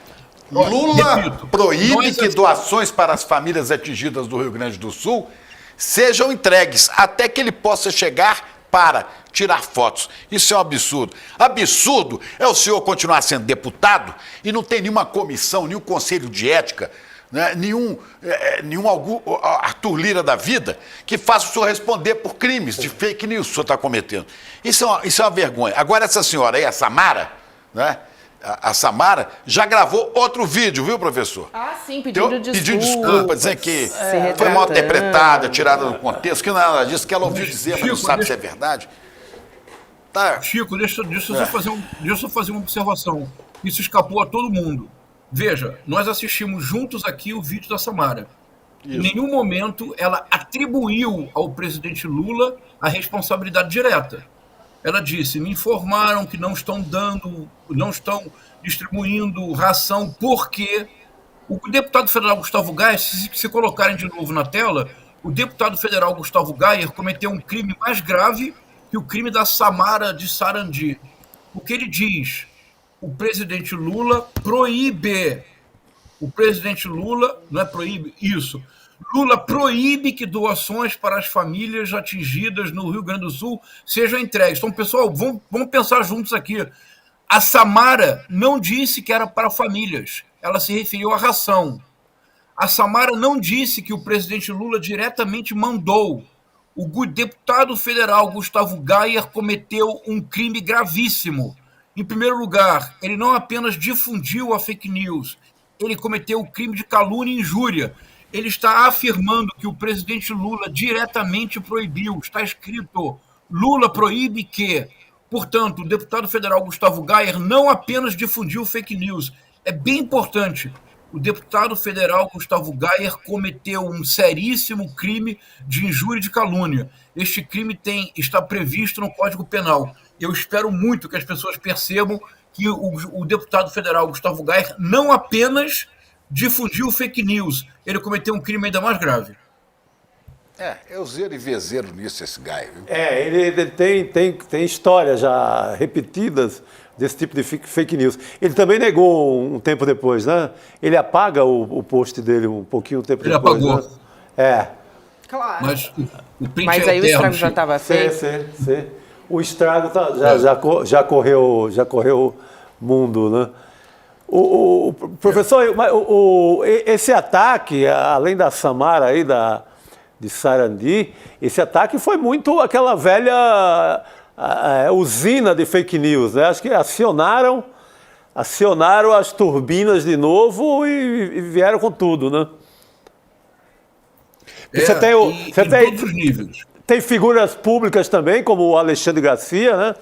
Lula proíbe que doações para as famílias atingidas do Rio Grande do Sul sejam entregues até que ele possa chegar para tirar fotos. Isso é um absurdo. Absurdo é o senhor continuar sendo deputado e não ter nenhuma comissão, nenhum conselho de ética, né, nenhum Arthur Lira da vida que faça o senhor responder por crimes de fake news que o senhor está cometendo. Isso é uma vergonha. Agora, essa senhora aí, a Samara, né? A Samara já gravou outro vídeo, viu, professor? Ah, sim, pedindo desculpa, dizendo que foi mal interpretada, tirada do contexto, que não é nada disso, que ela ouviu dizer, mas não sabe se é verdade. Tá. Chico, deixa eu só fazer uma observação. Isso escapou a todo mundo. Veja, nós assistimos juntos aqui o vídeo da Samara. Em nenhum momento ela atribuiu ao presidente Lula a responsabilidade direta. Ela disse, me informaram que não estão distribuindo ração, porque o deputado federal Gustavo Gayer, se colocarem de novo na tela, o deputado federal Gustavo Gayer cometeu um crime mais grave que o crime da Samara de Sarandi. O que ele diz? O presidente Lula proíbe. O presidente Lula, não é proíbe, isso. Lula proíbe que doações para as famílias atingidas no Rio Grande do Sul sejam entregues. Então, pessoal, vamos pensar juntos aqui. A Samara não disse que era para famílias. Ela se referiu à ração. A Samara não disse que o presidente Lula diretamente mandou. O deputado federal Gustavo Gayer cometeu um crime gravíssimo. Em primeiro lugar, ele não apenas difundiu a fake news, ele cometeu o crime de calúnia e injúria. Ele está afirmando que o presidente Lula diretamente proibiu. Está escrito, Lula proíbe que. Portanto, o deputado federal Gustavo Gayer não apenas difundiu fake news. É bem importante. O deputado federal Gustavo Gayer cometeu um seríssimo crime de injúria e de calúnia. Este crime está previsto no Código Penal. Eu espero muito que as pessoas percebam que o deputado federal Gustavo Gayer não apenas difundiu fake news, ele cometeu um crime ainda mais grave. É zero e vezeiro nisso esse Gayer. Viu? Ele tem histórias já repetidas desse tipo de fake news. Ele também negou um tempo depois, né? Ele apaga o post dele um pouquinho tempo depois. Ele apagou. Né? Claro. Mas o print Mas aí o estrago já estava feito. Sim. O estrago já correu mundo, né? O professor, esse ataque, além da Samara aí, de Sarandi, esse ataque foi muito aquela velha usina de fake news, né? Acho que acionaram as turbinas de novo e vieram com tudo, né? Você tem todos os níveis. Tem figuras públicas também, como o Alexandre Garcia, né?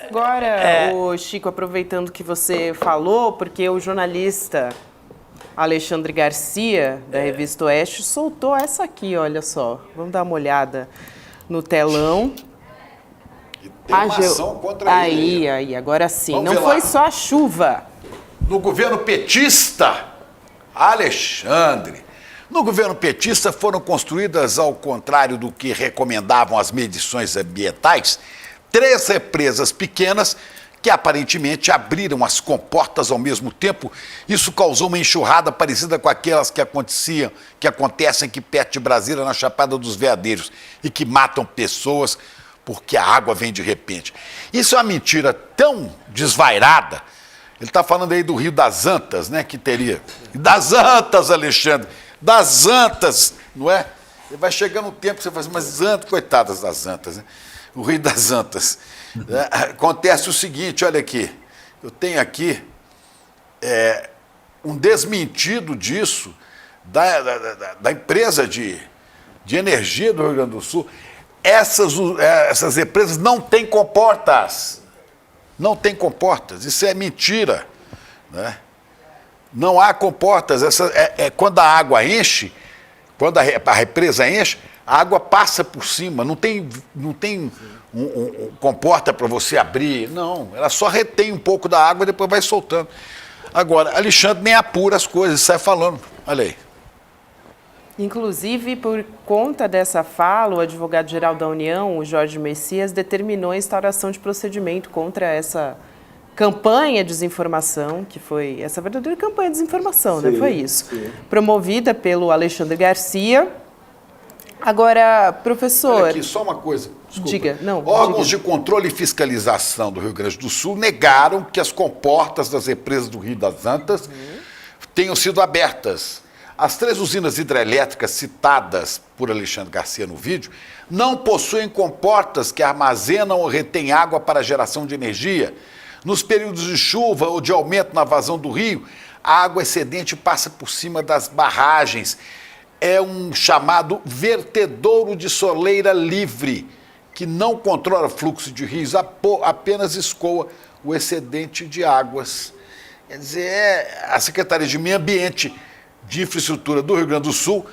Agora, Chico, aproveitando que você falou, porque o jornalista Alexandre Garcia, da revista Oeste, soltou essa aqui, olha só. Vamos dar uma olhada no telão. E tem uma ação contra ele. Aí, agora sim. Vamos Não foi só a chuva. No governo petista, Alexandre, no governo petista foram construídas, ao contrário do que recomendavam as medições ambientais, 3 represas pequenas que aparentemente abriram as comportas ao mesmo tempo. Isso causou uma enxurrada parecida com aquelas que acontecem aqui perto de Brasília, na Chapada dos Veadeiros, e que matam pessoas porque a água vem de repente. Isso é uma mentira tão desvairada. Ele está falando aí do Rio das Antas, né, que teria. Das Antas, Alexandre, das Antas, não é? Vai chegando um tempo que você fala assim, mas Antas, coitadas das Antas, né? O Rio das Antas. Acontece o seguinte, olha aqui, eu tenho aqui um desmentido disso da empresa de energia do Rio Grande do Sul. Essas empresas não têm comportas. Não tem comportas, isso é mentira, né? Não há comportas. Quando a água enche, quando a represa enche, a água passa por cima, não tem um comporta para você abrir, não, ela só retém um pouco da água e depois vai soltando. Agora, Alexandre nem apura as coisas, sai falando, olha aí. Inclusive, por conta dessa fala, o advogado-geral da União, o Jorge Messias, determinou a instauração de procedimento contra essa campanha de desinformação, que foi essa verdadeira campanha de desinformação, né? Foi isso. Sim. Promovida pelo Alexandre Garcia. Agora, professor... Olha aqui, só uma coisa. Diga, não. Órgãos diga. de controle e fiscalização do Rio Grande do Sul negaram que as comportas das represas do Rio das Antas tenham sido abertas. As 3 usinas hidrelétricas citadas por Alexandre Garcia no vídeo não possuem comportas que armazenam ou retêm água para geração de energia. Nos períodos de chuva ou de aumento na vazão do rio, a água excedente passa por cima das barragens. É um chamado vertedouro de soleira livre, que não controla fluxo de rios, apenas escoa o excedente de águas. Quer dizer, a Secretaria de Meio Ambiente, de Infraestrutura do Rio Grande do Sul,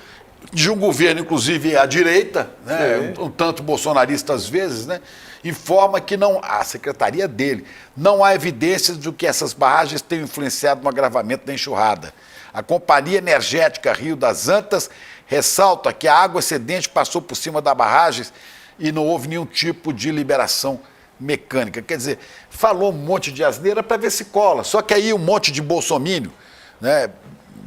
de um governo, inclusive, à direita, né, um tanto bolsonarista às vezes, né, informa que a secretaria dele, não há evidências de que essas barragens tenham influenciado no agravamento da enxurrada. A Companhia Energética Rio das Antas ressalta que a água excedente passou por cima das barragens e não houve nenhum tipo de liberação mecânica. Quer dizer, falou um monte de asneira para ver se cola. Só que aí um monte de bolsomínio, né,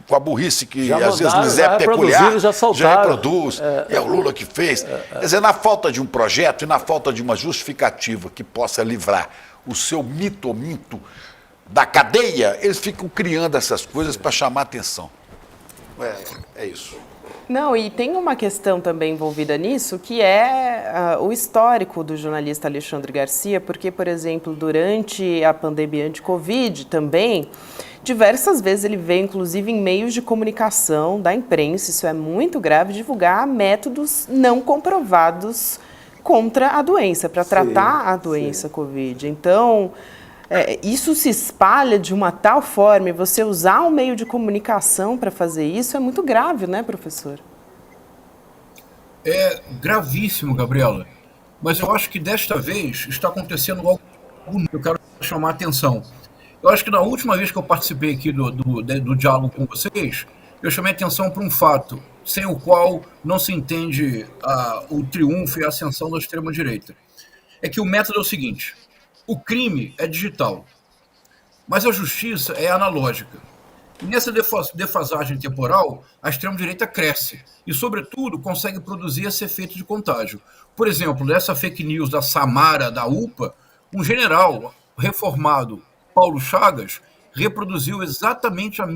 com a burrice que às vezes lhes é peculiar, já reproduz, é o Lula que fez. Quer dizer, na falta de um projeto e na falta de uma justificativa que possa livrar o seu mito da cadeia, eles ficam criando essas coisas para chamar atenção. É isso. Não, e tem uma questão também envolvida nisso, que é o histórico do jornalista Alexandre Garcia, porque, por exemplo, durante a pandemia de Covid também, diversas vezes ele veio, inclusive, em meios de comunicação da imprensa, isso é muito grave, divulgar métodos não comprovados contra a doença, para tratar a doença Covid. Então, isso se espalha de uma tal forma, e você usar um meio de comunicação para fazer isso é muito grave, né, professor? É gravíssimo, Gabriela. Mas eu acho que desta vez está acontecendo algo que eu quero chamar a atenção. Eu acho que na última vez que eu participei aqui do diálogo com vocês, eu chamei a atenção para um fato, sem o qual não se entende o triunfo e a ascensão da extrema-direita. É que o método é o seguinte: o crime é digital, mas a justiça é analógica. E nessa defasagem temporal, a extrema-direita cresce e, sobretudo, consegue produzir esse efeito de contágio. Por exemplo, nessa fake news da Samara, da UPA, um general reformado, Paulo Chagas, reproduziu exatamente o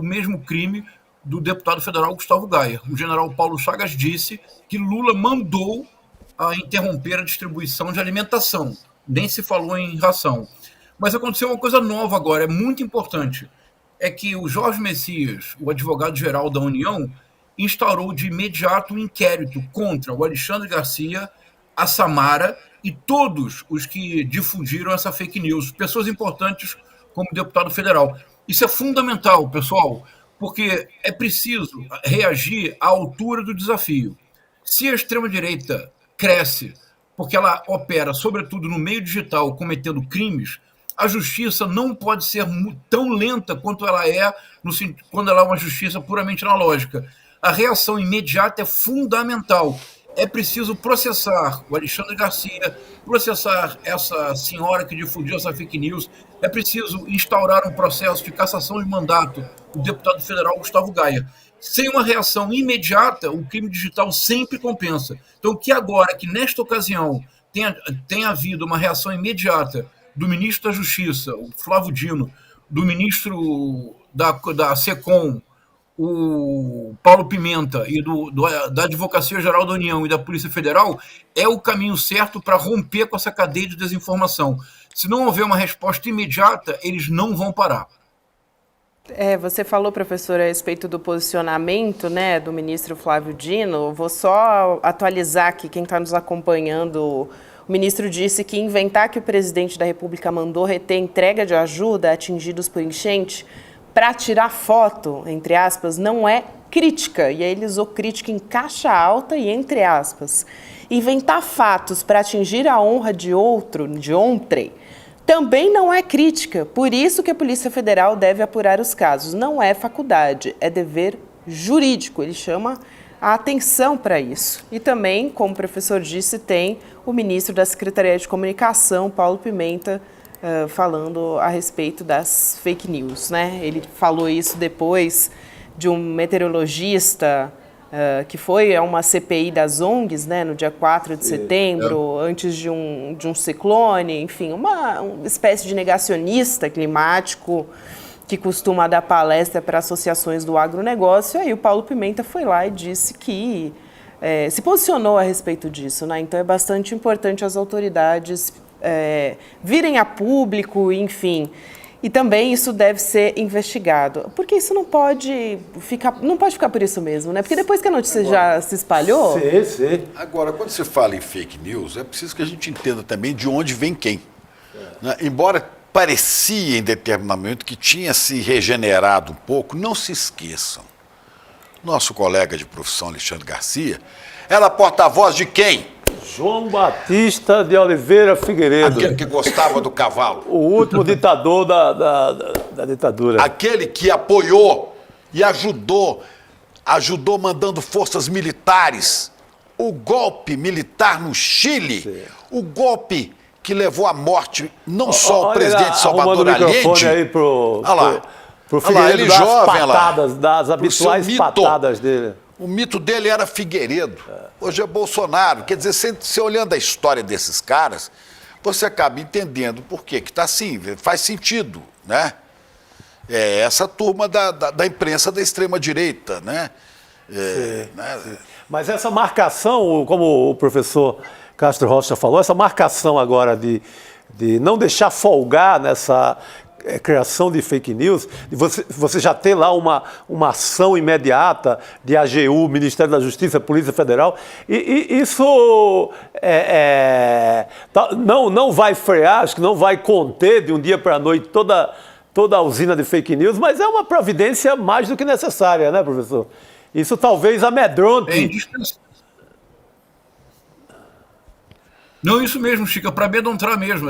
mesmo crime do deputado federal Gustavo Gayer. O general Paulo Chagas disse que Lula mandou interromper a distribuição de alimentação. Nem se falou em ração. Mas aconteceu uma coisa nova agora, é muito importante. É que o Jorge Messias, o advogado-geral da União, instaurou de imediato um inquérito contra o Alexandre Garcia, a Samara e todos os que difundiram essa fake news, pessoas importantes como deputado federal. Isso é fundamental, pessoal, porque é preciso reagir à altura do desafio. Se a extrema-direita cresce porque ela opera, sobretudo no meio digital, cometendo crimes, a justiça não pode ser tão lenta quanto ela é quando ela é uma justiça puramente analógica. A reação imediata é fundamental. É preciso processar o Alexandre Garcia, processar essa senhora que difundiu essa fake news, é preciso instaurar um processo de cassação de mandato do deputado federal Gustavo Gayer. Sem uma reação imediata, o crime digital sempre compensa. Então, que nesta ocasião tenha havido uma reação imediata do ministro da Justiça, o Flávio Dino, do ministro da SECOM, o Paulo Pimenta, e da Advocacia Geral da União e da Polícia Federal, é o caminho certo para romper com essa cadeia de desinformação. Se não houver uma resposta imediata, eles não vão parar. Você falou, professor, a respeito do posicionamento, né, do ministro Flávio Dino. Vou só atualizar aqui quem está nos acompanhando. O ministro disse que inventar que o presidente da República mandou reter entrega de ajuda a atingidos por enchente para tirar foto, entre aspas, não é crítica. E aí ele usou crítica em caixa alta e entre aspas. Inventar fatos para atingir a honra de outrem, também não é crítica. Por isso que a Polícia Federal deve apurar os casos. Não é faculdade, é dever jurídico. Ele chama a atenção para isso. E também, como o professor disse, tem o ministro da Secretaria de Comunicação, Paulo Pimenta, falando a respeito das fake news, né? Ele falou isso depois de um meteorologista que foi uma CPI das ONGs, né, no dia 4 de setembro, antes de um ciclone, enfim, uma espécie de negacionista climático que costuma dar palestra para associações do agronegócio. E aí o Paulo Pimenta foi lá e disse que se posicionou a respeito disso, né? Então é bastante importante as autoridades virem a público, enfim. E também isso deve ser investigado, porque isso não pode ficar por isso mesmo, né? Porque depois que a notícia já se espalhou... Sim. Agora, quando se fala em fake news, é preciso que a gente entenda também de onde vem quem. Né? Embora parecia em determinado momento que tinha se regenerado um pouco, não se esqueçam. Nosso colega de profissão, Alexandre Garcia, era porta-voz de quem? João Batista de Oliveira Figueiredo. Aquele que gostava do cavalo. O último ditador da ditadura. Aquele que apoiou e ajudou mandando forças militares. O golpe militar no Chile. Sim. O golpe que levou à morte não só o presidente Salvador Allende. Aí pro Figueiredo, lá, ele das jovem, patadas, das habituais patadas dele. O mito dele era Figueiredo, hoje é Bolsonaro. Quer dizer, você olhando a história desses caras, você acaba entendendo por que está assim, faz sentido, né? É essa turma da imprensa da extrema-direita, né? Sim. Mas essa marcação, como o professor Castro Rocha falou, essa marcação agora de não deixar folgar nessa criação de fake news, você já tem lá uma ação imediata de AGU, Ministério da Justiça, Polícia Federal, e isso não vai frear, acho que não vai conter de um dia para a noite toda a usina de fake news, mas é uma providência mais do que necessária, né, professor? Isso talvez amedronte. É indispensável. Não, isso mesmo, Chico, é para amedrontar mesmo.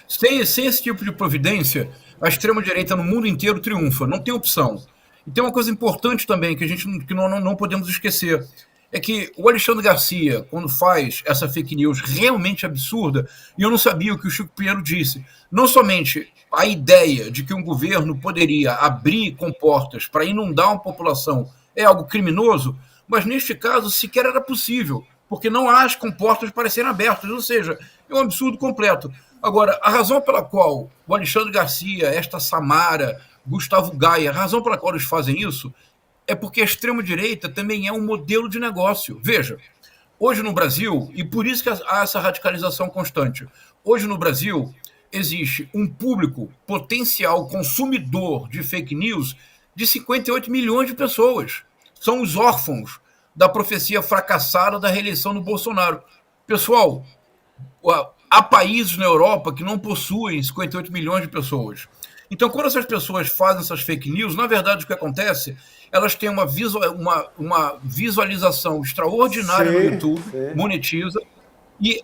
Sem esse tipo de providência, a extrema-direita no mundo inteiro triunfa, não tem opção. E tem uma coisa importante também que não podemos esquecer, é que o Alexandre Garcia, quando faz essa fake news realmente absurda, e eu não sabia o que o Chico Pinheiro disse, não somente a ideia de que um governo poderia abrir comportas para inundar uma população é algo criminoso, mas neste caso sequer era possível, porque não há as comportas para serem abertas, ou seja, é um absurdo completo. Agora, a razão pela qual o Alexandre Garcia, esta Samara, Gustavo Gaia, a razão pela qual eles fazem isso é porque a extrema-direita também é um modelo de negócio. Veja, hoje no Brasil, e por isso que há essa radicalização constante, hoje no Brasil existe um público potencial consumidor de fake news de 58 milhões de pessoas. São os órfãos da profecia fracassada da reeleição do Bolsonaro. Pessoal, há países na Europa que não possuem 58 milhões de pessoas. Então, quando essas pessoas fazem essas fake news, na verdade o que acontece, elas têm uma visualização extraordinária no YouTube, monetiza, e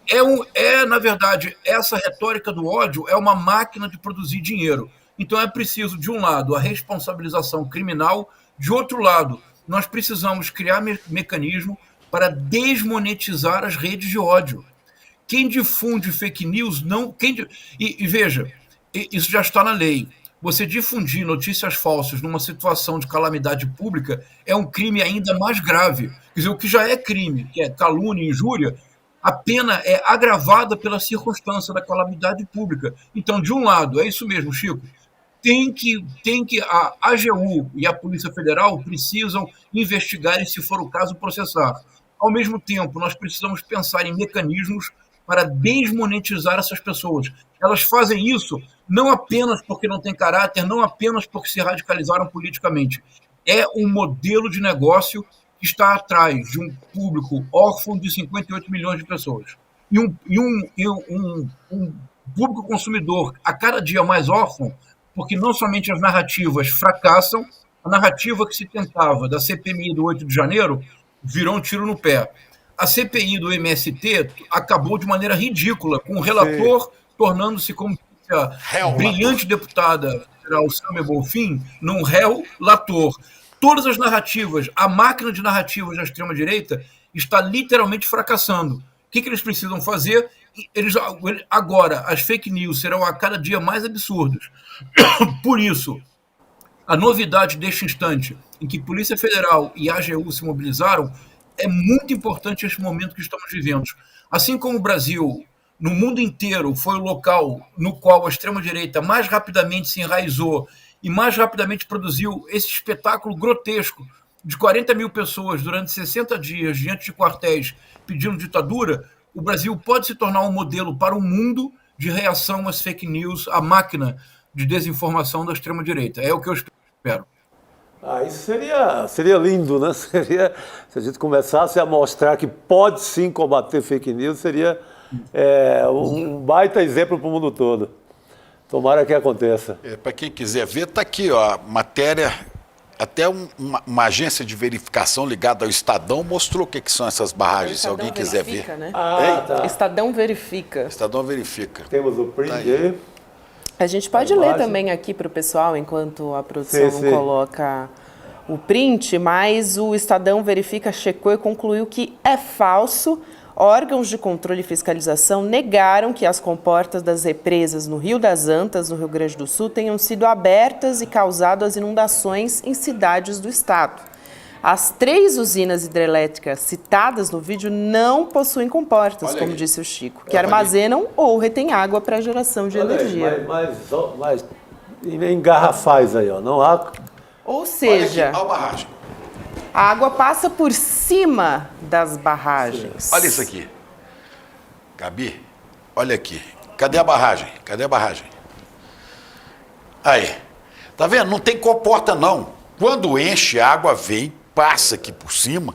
na verdade, essa retórica do ódio é uma máquina de produzir dinheiro. Então é preciso, de um lado, a responsabilização criminal, de outro lado, nós precisamos criar mecanismo para desmonetizar as redes de ódio. Quem difunde fake news não... E veja, isso já está na lei. Você difundir notícias falsas numa situação de calamidade pública é um crime ainda mais grave. Quer dizer, o que já é crime, que é calúnia e injúria, a pena é agravada pela circunstância da calamidade pública. Então, de um lado, é isso mesmo, Chico, tem que a AGU e a Polícia Federal precisam investigar e, se for o caso, processar. Ao mesmo tempo, nós precisamos pensar em mecanismos para desmonetizar essas pessoas. Elas fazem isso não apenas porque não têm caráter, não apenas porque se radicalizaram politicamente. É um modelo de negócio que está atrás de um público órfão de 58 milhões de pessoas. E um público consumidor a cada dia mais órfão, porque não somente as narrativas fracassam, a narrativa que se tentava da CPMI do 8 de janeiro virou um tiro no pé. A CPI do MST acabou de maneira ridícula, com o relator tornando-se, como a brilhante deputada federal Samia Bonfim, num réu lator. Todas as narrativas, a máquina de narrativas da extrema-direita está literalmente fracassando. O que eles precisam fazer? Agora, as fake news serão a cada dia mais absurdas. Por isso, A novidade deste instante, em que Polícia Federal e AGU se mobilizaram, é muito importante este momento que estamos vivendo. Assim como o Brasil, no mundo inteiro, foi o local no qual a extrema-direita mais rapidamente se enraizou e mais rapidamente produziu esse espetáculo grotesco de 40 mil pessoas durante 60 dias diante de quartéis pedindo ditadura, o Brasil pode se tornar um modelo para o mundo de reação às fake news, à máquina de desinformação da extrema-direita. É o que eu espero. Isso seria lindo, né? Seria, se a gente começasse a mostrar que pode sim combater fake news, seria um baita exemplo para o mundo todo. Tomara que aconteça. Para quem quiser ver, está aqui, ó, a matéria, até uma agência de verificação ligada ao Estadão mostrou o que são essas barragens, se alguém quiser ver. Né? Tá. Estadão verifica. Estadão verifica. Temos o print aí. A gente pode ler também aqui para o pessoal, enquanto a produção não coloca o print, mas o Estadão verifica, checou e concluiu que é falso. Órgãos de controle e fiscalização negaram que as comportas das represas no Rio das Antas, no Rio Grande do Sul, tenham sido abertas e causado as inundações em cidades do estado. As 3 usinas hidrelétricas citadas no vídeo não possuem comportas, como disse o Chico, que armazenam ou retêm água para geração de energia. Mas em garrafais aí, ó, não há... Ou seja, olha a barragem. A água passa por cima das barragens. Olha isso aqui. Gabi, olha aqui. Cadê a barragem? Cadê a barragem? Aí. Tá vendo? Não tem comporta, não. Quando enche, a água vem, passa aqui por cima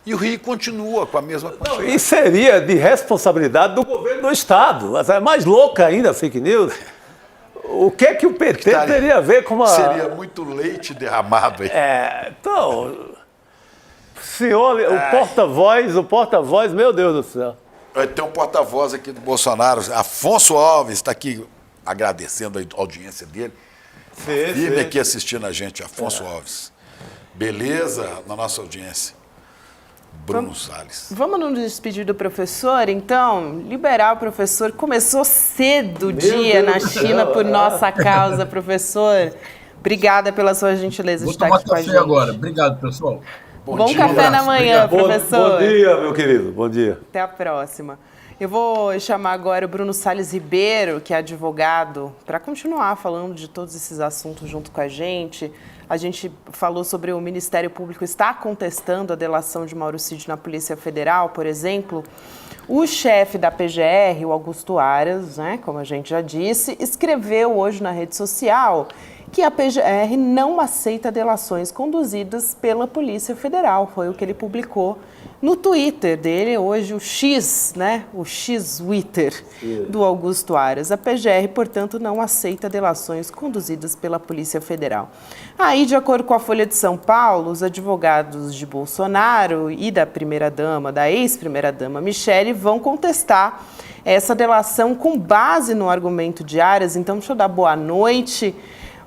e o rio continua com a mesma quantidade. Isso seria de responsabilidade do governo do Estado. Mas é mais louca ainda a fake news. O que é que o PT teria a ver com uma... Seria muito leite derramado aí. Então... Senhor, o porta-voz, meu Deus do céu. Tem um porta-voz aqui do Bolsonaro, Afonso Alves, está aqui agradecendo a audiência dele. Firme aqui assistindo a gente, Afonso Alves. Beleza na nossa audiência. Bruno Salles. Vamos nos despedir do professor, então? Liberar o professor. Começou cedo o dia na China por nossa causa, professor. Obrigada pela sua gentileza de estar aqui com a gente. Vou tomar café agora. Obrigado, pessoal. Bom café na manhã, professor. Bom dia, meu querido. Bom dia. Até a próxima. Eu vou chamar agora o Bruno Salles Ribeiro, que é advogado, para continuar falando de todos esses assuntos junto com a gente. A gente falou sobre o Ministério Público estar contestando a delação de Mauro Cid na Polícia Federal, por exemplo. O chefe da PGR, o Augusto Aras, né, como a gente já disse, escreveu hoje na rede social que a PGR não aceita delações conduzidas pela Polícia Federal. Foi o que ele publicou no Twitter dele, hoje o X, né? O X-Twitter do Augusto Aras. A PGR, portanto, não aceita delações conduzidas pela Polícia Federal. Aí, de acordo com a Folha de São Paulo, os advogados de Bolsonaro e da primeira-dama, da ex-primeira-dama Michele, vão contestar essa delação com base no argumento de Aras. Então, deixa eu dar boa noite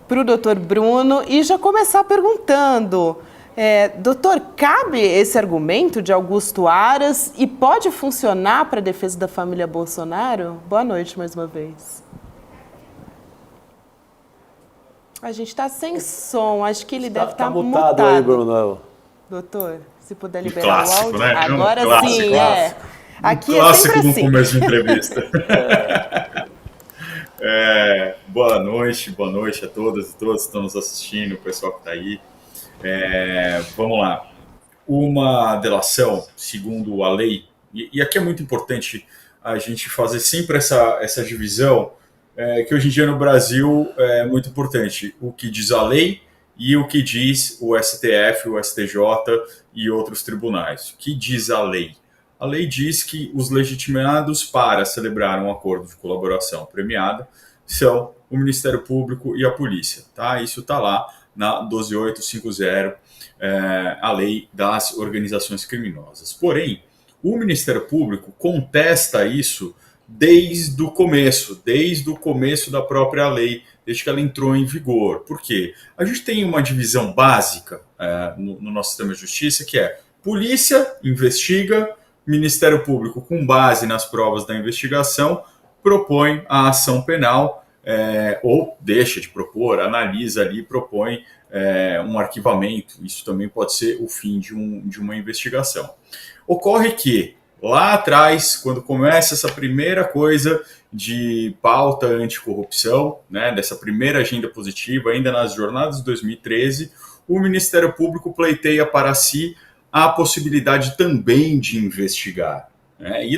para o doutor Bruno e já começar perguntando, doutor, cabe esse argumento de Augusto Aras e pode funcionar para a defesa da família Bolsonaro? Boa noite mais uma vez. A gente está sem som, acho que ele deve estar mutado aí, Bruno. Doutor, se puder liberar clássico, o áudio. Né? Agora clássico, sim, clássico. Aqui Clássico é sempre no assim. começo de entrevista. Boa noite a todas e todos que estão nos assistindo, o pessoal que está aí. Vamos lá. Uma delação, segundo a lei, e aqui é muito importante a gente fazer sempre essa divisão, que hoje em dia no Brasil é muito importante. O que diz a lei e o que diz o STF, o STJ e outros tribunais. O que diz a lei? A lei diz que os legitimados para celebrar um acordo de colaboração premiada são o Ministério Público e a Polícia. Tá? Isso está lá na 12850, a lei das organizações criminosas. Porém, o Ministério Público contesta isso desde o começo da própria lei, desde que ela entrou em vigor. Por quê? A gente tem uma divisão básica no nosso sistema de justiça, que é polícia investiga, Ministério Público, com base nas provas da investigação, propõe a ação penal ou deixa de propor, analisa ali e propõe um arquivamento. Isso também pode ser o fim de uma investigação. Ocorre que, lá atrás, quando começa essa primeira coisa de pauta anticorrupção, né, dessa primeira agenda positiva, ainda nas jornadas de 2013, o Ministério Público pleiteia para si a possibilidade também de investigar. Né, e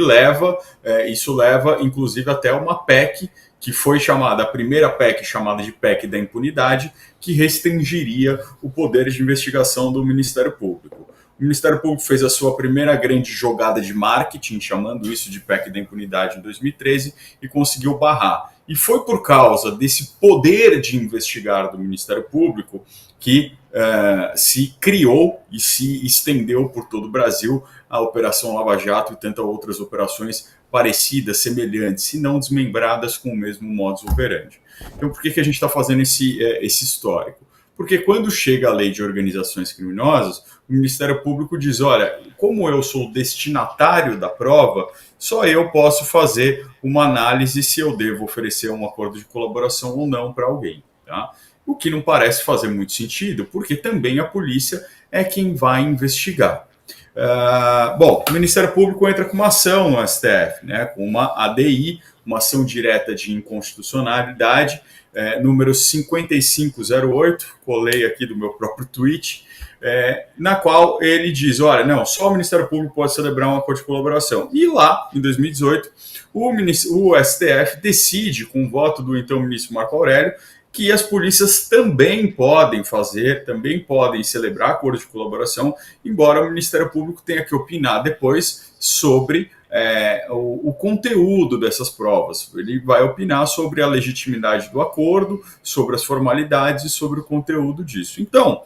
isso leva, inclusive, até uma PEC, que foi chamada, a primeira PEC chamada de PEC da impunidade, que restringiria o poder de investigação do Ministério Público. O Ministério Público fez a sua primeira grande jogada de marketing, chamando isso de PEC da impunidade em 2013, e conseguiu barrar. E foi por causa desse poder de investigar do Ministério Público que se criou e se estendeu por todo o Brasil a Operação Lava Jato e tantas outras operações parecidas, semelhantes, se não desmembradas com o mesmo modus operandi. Então, por que a gente está fazendo esse histórico? Porque quando chega a lei de organizações criminosas, o Ministério Público diz, olha, como eu sou destinatário da prova, só eu posso fazer uma análise se eu devo oferecer um acordo de colaboração ou não para alguém. Tá? O que não parece fazer muito sentido, porque também a polícia é quem vai investigar. Bom, o Ministério Público entra com uma ação no STF, né, com uma ADI, uma ação direta de inconstitucionalidade, número 5508, colei aqui do meu próprio tweet, na qual ele diz, olha, não, só o Ministério Público pode celebrar um acordo de colaboração. E lá, em 2018, o STF decide, com o voto do então ministro Marco Aurélio, que as polícias também podem celebrar acordo de colaboração, embora o Ministério Público tenha que opinar depois sobre o conteúdo dessas provas. Ele vai opinar sobre a legitimidade do acordo, sobre as formalidades e sobre o conteúdo disso. Então,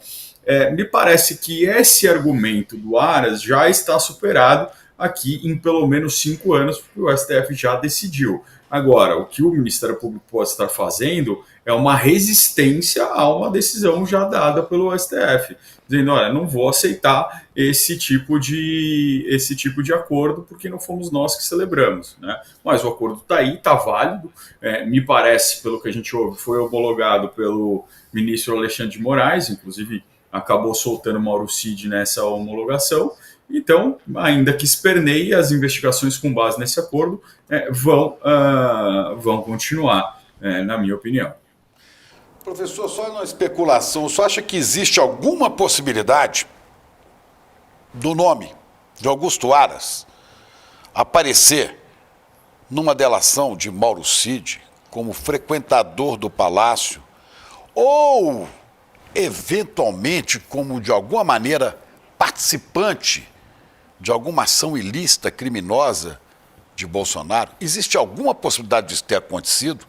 me parece que esse argumento do Aras já está superado aqui em pelo menos 5 anos, porque o STF já decidiu. Agora, o que o Ministério Público pode estar fazendo é uma resistência a uma decisão já dada pelo STF, dizendo, olha, não vou aceitar esse tipo de acordo, porque não fomos nós que celebramos. Né? Mas o acordo está aí, está válido, me parece, pelo que a gente ouve, foi homologado pelo ministro Alexandre de Moraes, inclusive acabou soltando Mauro Cid nessa homologação. Então, ainda que esperneie, as investigações com base nesse acordo vão continuar, na minha opinião. Professor, só uma especulação, o senhor acha que existe alguma possibilidade do nome de Augusto Aras aparecer numa delação de Mauro Cid como frequentador do palácio ou, eventualmente, como de alguma maneira participante de alguma ação ilícita, criminosa de Bolsonaro? Existe alguma possibilidade disso ter acontecido?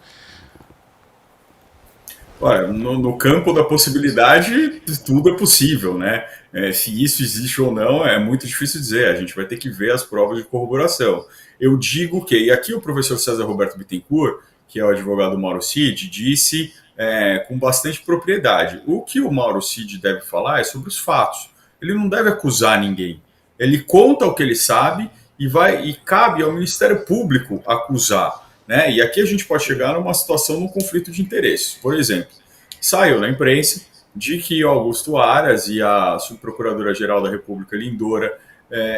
Olha, no campo da possibilidade, tudo é possível, né? Se isso existe ou não, é muito difícil dizer. A gente vai ter que ver as provas de corroboração. Eu digo que, e aqui o professor César Roberto Bittencourt, que é o advogado do Mauro Cid, disse com bastante propriedade. O que o Mauro Cid deve falar é sobre os fatos. Ele não deve acusar ninguém. Ele conta o que ele sabe e cabe ao Ministério Público acusar. Né? E aqui a gente pode chegar numa situação de um conflito de interesses. Por exemplo, saiu na imprensa de que o Augusto Aras e a subprocuradora-geral da República, Lindora,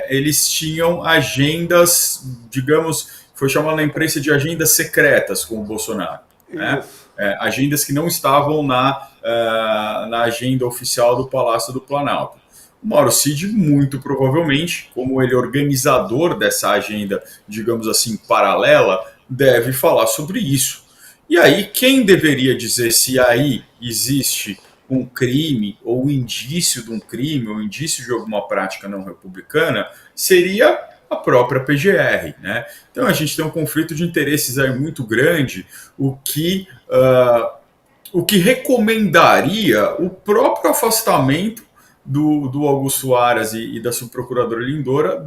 eles tinham agendas, digamos, foi chamado na imprensa de agendas secretas com o Bolsonaro. Né? Agendas que não estavam na agenda oficial do Palácio do Planalto. O Mauro Cid, muito provavelmente, como ele é organizador dessa agenda, digamos assim, paralela, deve falar sobre isso. E aí, quem deveria dizer se aí existe um crime, ou um indício de um crime, ou um indício de alguma prática não republicana, seria a própria PGR. Né? Então, a gente tem um conflito de interesses aí muito grande, o que recomendaria o próprio afastamento do Augusto Aras e da subprocuradora Lindora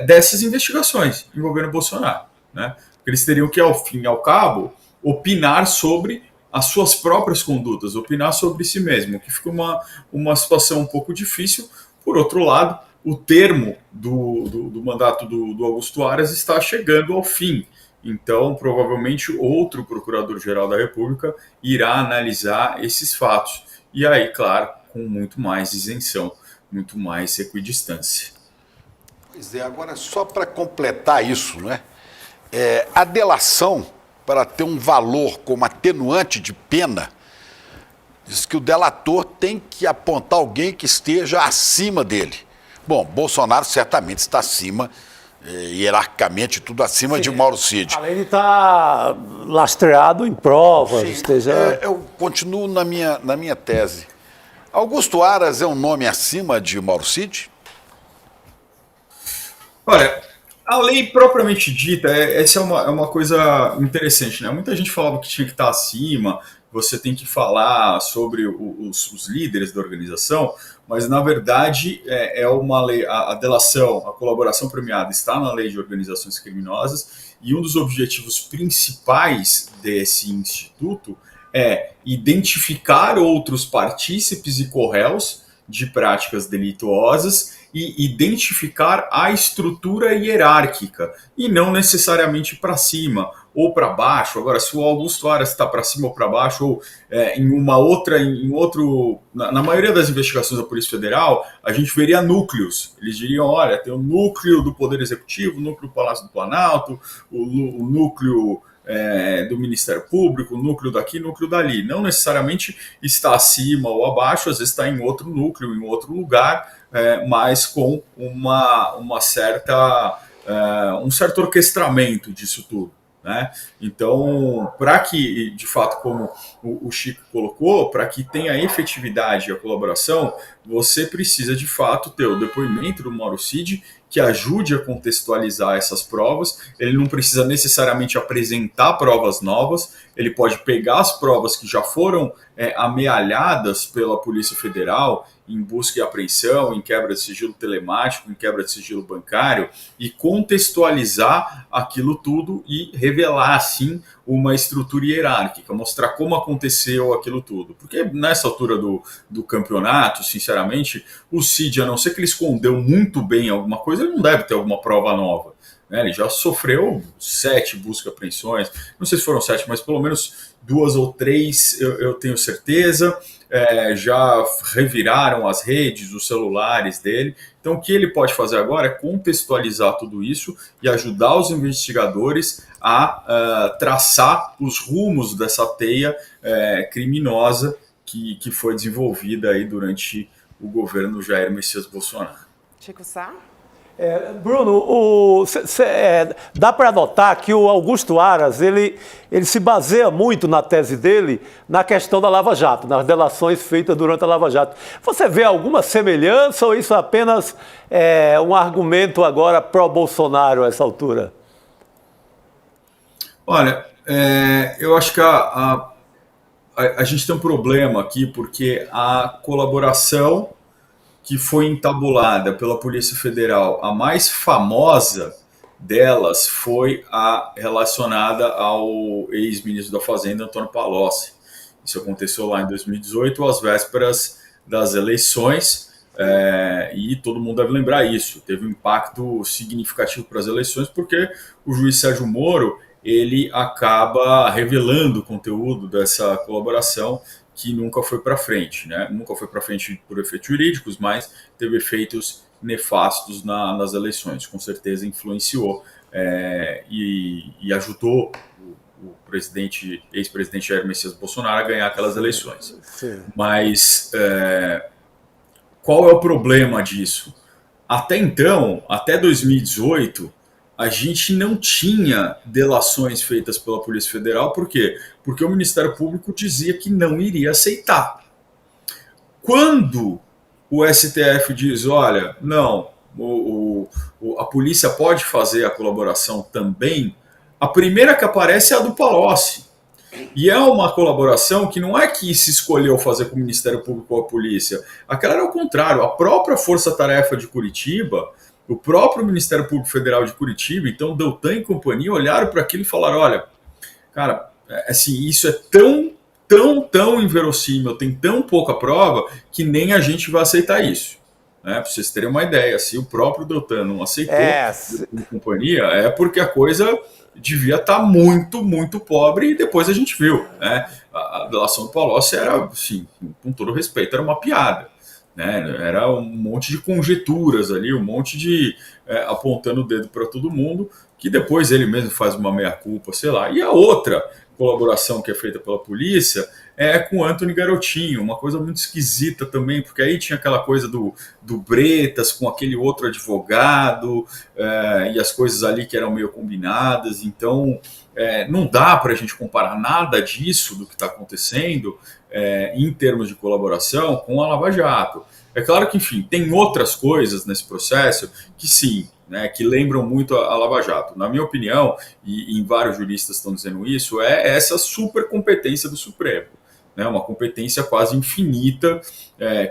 dessas investigações envolvendo Bolsonaro. Né? Porque eles teriam que, ao fim e ao cabo, opinar sobre as suas próprias condutas, opinar sobre si mesmo, que fica uma situação um pouco difícil. Por outro lado, o termo do mandato do Augusto Aras está chegando ao fim. Então, provavelmente, outro Procurador-Geral da República irá analisar esses fatos. E aí, claro, com muito mais isenção, muito mais equidistância. Pois é, agora só para completar isso, né? A delação, para ter um valor como atenuante de pena, diz que o delator tem que apontar alguém que esteja acima dele. Bom, Bolsonaro certamente está acima, hierarquicamente, tudo acima de Mauro Cid. Além de estar lastreado em provas, Eu continuo na minha tese. Augusto Aras é um nome acima de Mauro Cid? Olha, a lei propriamente dita, essa é uma coisa interessante, né? Muita gente falava que tinha que estar acima, você tem que falar sobre os líderes da organização, mas na verdade é uma lei, a delação, a colaboração premiada está na lei de organizações criminosas, e um dos objetivos principais desse instituto é identificar outros partícipes e corréus de práticas delituosas e identificar a estrutura hierárquica, e não necessariamente para cima ou para baixo. Agora, se o Augusto Aras está para cima ou para baixo, ou na maioria das investigações da Polícia Federal, a gente veria núcleos. Eles diriam, olha, tem o núcleo do Poder Executivo, o núcleo do Palácio do Planalto, o núcleo do Ministério Público, o núcleo daqui, o núcleo dali. Não necessariamente está acima ou abaixo, às vezes está em outro núcleo, em outro lugar, mas com um certo orquestramento disso tudo, né? Então, para que, de fato, como o Chico colocou, para que tenha efetividade a colaboração, você precisa, de fato, ter o depoimento do Mauro Cid, que ajude a contextualizar essas provas. Ele não precisa necessariamente apresentar provas novas, ele pode pegar as provas que já foram amealhadas pela Polícia Federal em busca e apreensão, em quebra de sigilo telemático, em quebra de sigilo bancário, e contextualizar aquilo tudo e revelar, assim, uma estrutura hierárquica, mostrar como aconteceu aquilo tudo. Porque nessa altura do campeonato, sinceramente, o Cid, a não ser que ele escondeu muito bem alguma coisa, ele não deve ter alguma prova nova. Ele já sofreu 7 busca e apreensões, não sei se foram 7, mas pelo menos 2 ou 3 eu tenho certeza. Já reviraram as redes, os celulares dele. Então o que ele pode fazer agora é contextualizar tudo isso e ajudar os investigadores a traçar os rumos dessa teia criminosa que foi desenvolvida aí durante o governo Jair Messias Bolsonaro. Chico Sá? Bruno, dá para notar que o Augusto Aras, ele se baseia muito na tese dele na questão da Lava Jato, nas delações feitas durante a Lava Jato. Você vê alguma semelhança ou isso é apenas um argumento agora pró-Bolsonaro a essa altura? Olha, eu acho que a gente tem um problema aqui, porque a colaboração que foi entabulada pela Polícia Federal, a mais famosa delas foi a relacionada ao ex-ministro da Fazenda, Antônio Palocci. Isso aconteceu lá em 2018, às vésperas das eleições, e todo mundo deve lembrar isso. Teve um impacto significativo para as eleições, porque o juiz Sérgio Moro ele acaba revelando o conteúdo dessa colaboração, que nunca foi para frente, né? Nunca foi para frente por efeitos jurídicos, mas teve efeitos nefastos nas eleições. Com certeza influenciou e ajudou o ex-presidente Jair Messias Bolsonaro a ganhar aquelas eleições. Sim. Mas qual é o problema disso? Até então, até 2018, a gente não tinha delações feitas pela Polícia Federal. Por quê? Porque o Ministério Público dizia que não iria aceitar. Quando o STF diz, olha, não, a polícia pode fazer a colaboração também, a primeira que aparece é a do Palocci. E é uma colaboração que não é que se escolheu fazer com o Ministério Público ou a polícia. Aquela era o contrário. A própria Força Tarefa de Curitiba, o próprio Ministério Público Federal de Curitiba, então Deltan e companhia, olharam para aquilo e falaram, olha, cara, assim, isso é tão inverossímil, tem tão pouca prova, que nem a gente vai aceitar isso. Para vocês terem uma ideia, se o próprio Deltan não aceitou, e companhia, é porque a coisa devia estar muito, muito pobre, e depois a gente viu, né? A delação do Palocci era, assim, com todo respeito, era uma piada, né? Era um monte de conjecturas ali, um monte de apontando o dedo para todo mundo, que depois ele mesmo faz uma meia-culpa, sei lá. E a outra colaboração que é feita pela polícia é com Antony Garotinho, uma coisa muito esquisita também, porque aí tinha aquela coisa do Bretas com aquele outro advogado, e as coisas ali que eram meio combinadas, então não dá para a gente comparar nada disso, do que está acontecendo, em termos de colaboração, com a Lava Jato. É claro que, enfim, tem outras coisas nesse processo que sim, né, que lembram muito a Lava Jato. Na minha opinião, e vários juristas estão dizendo isso, é essa super competência do Supremo, né, uma competência quase infinita,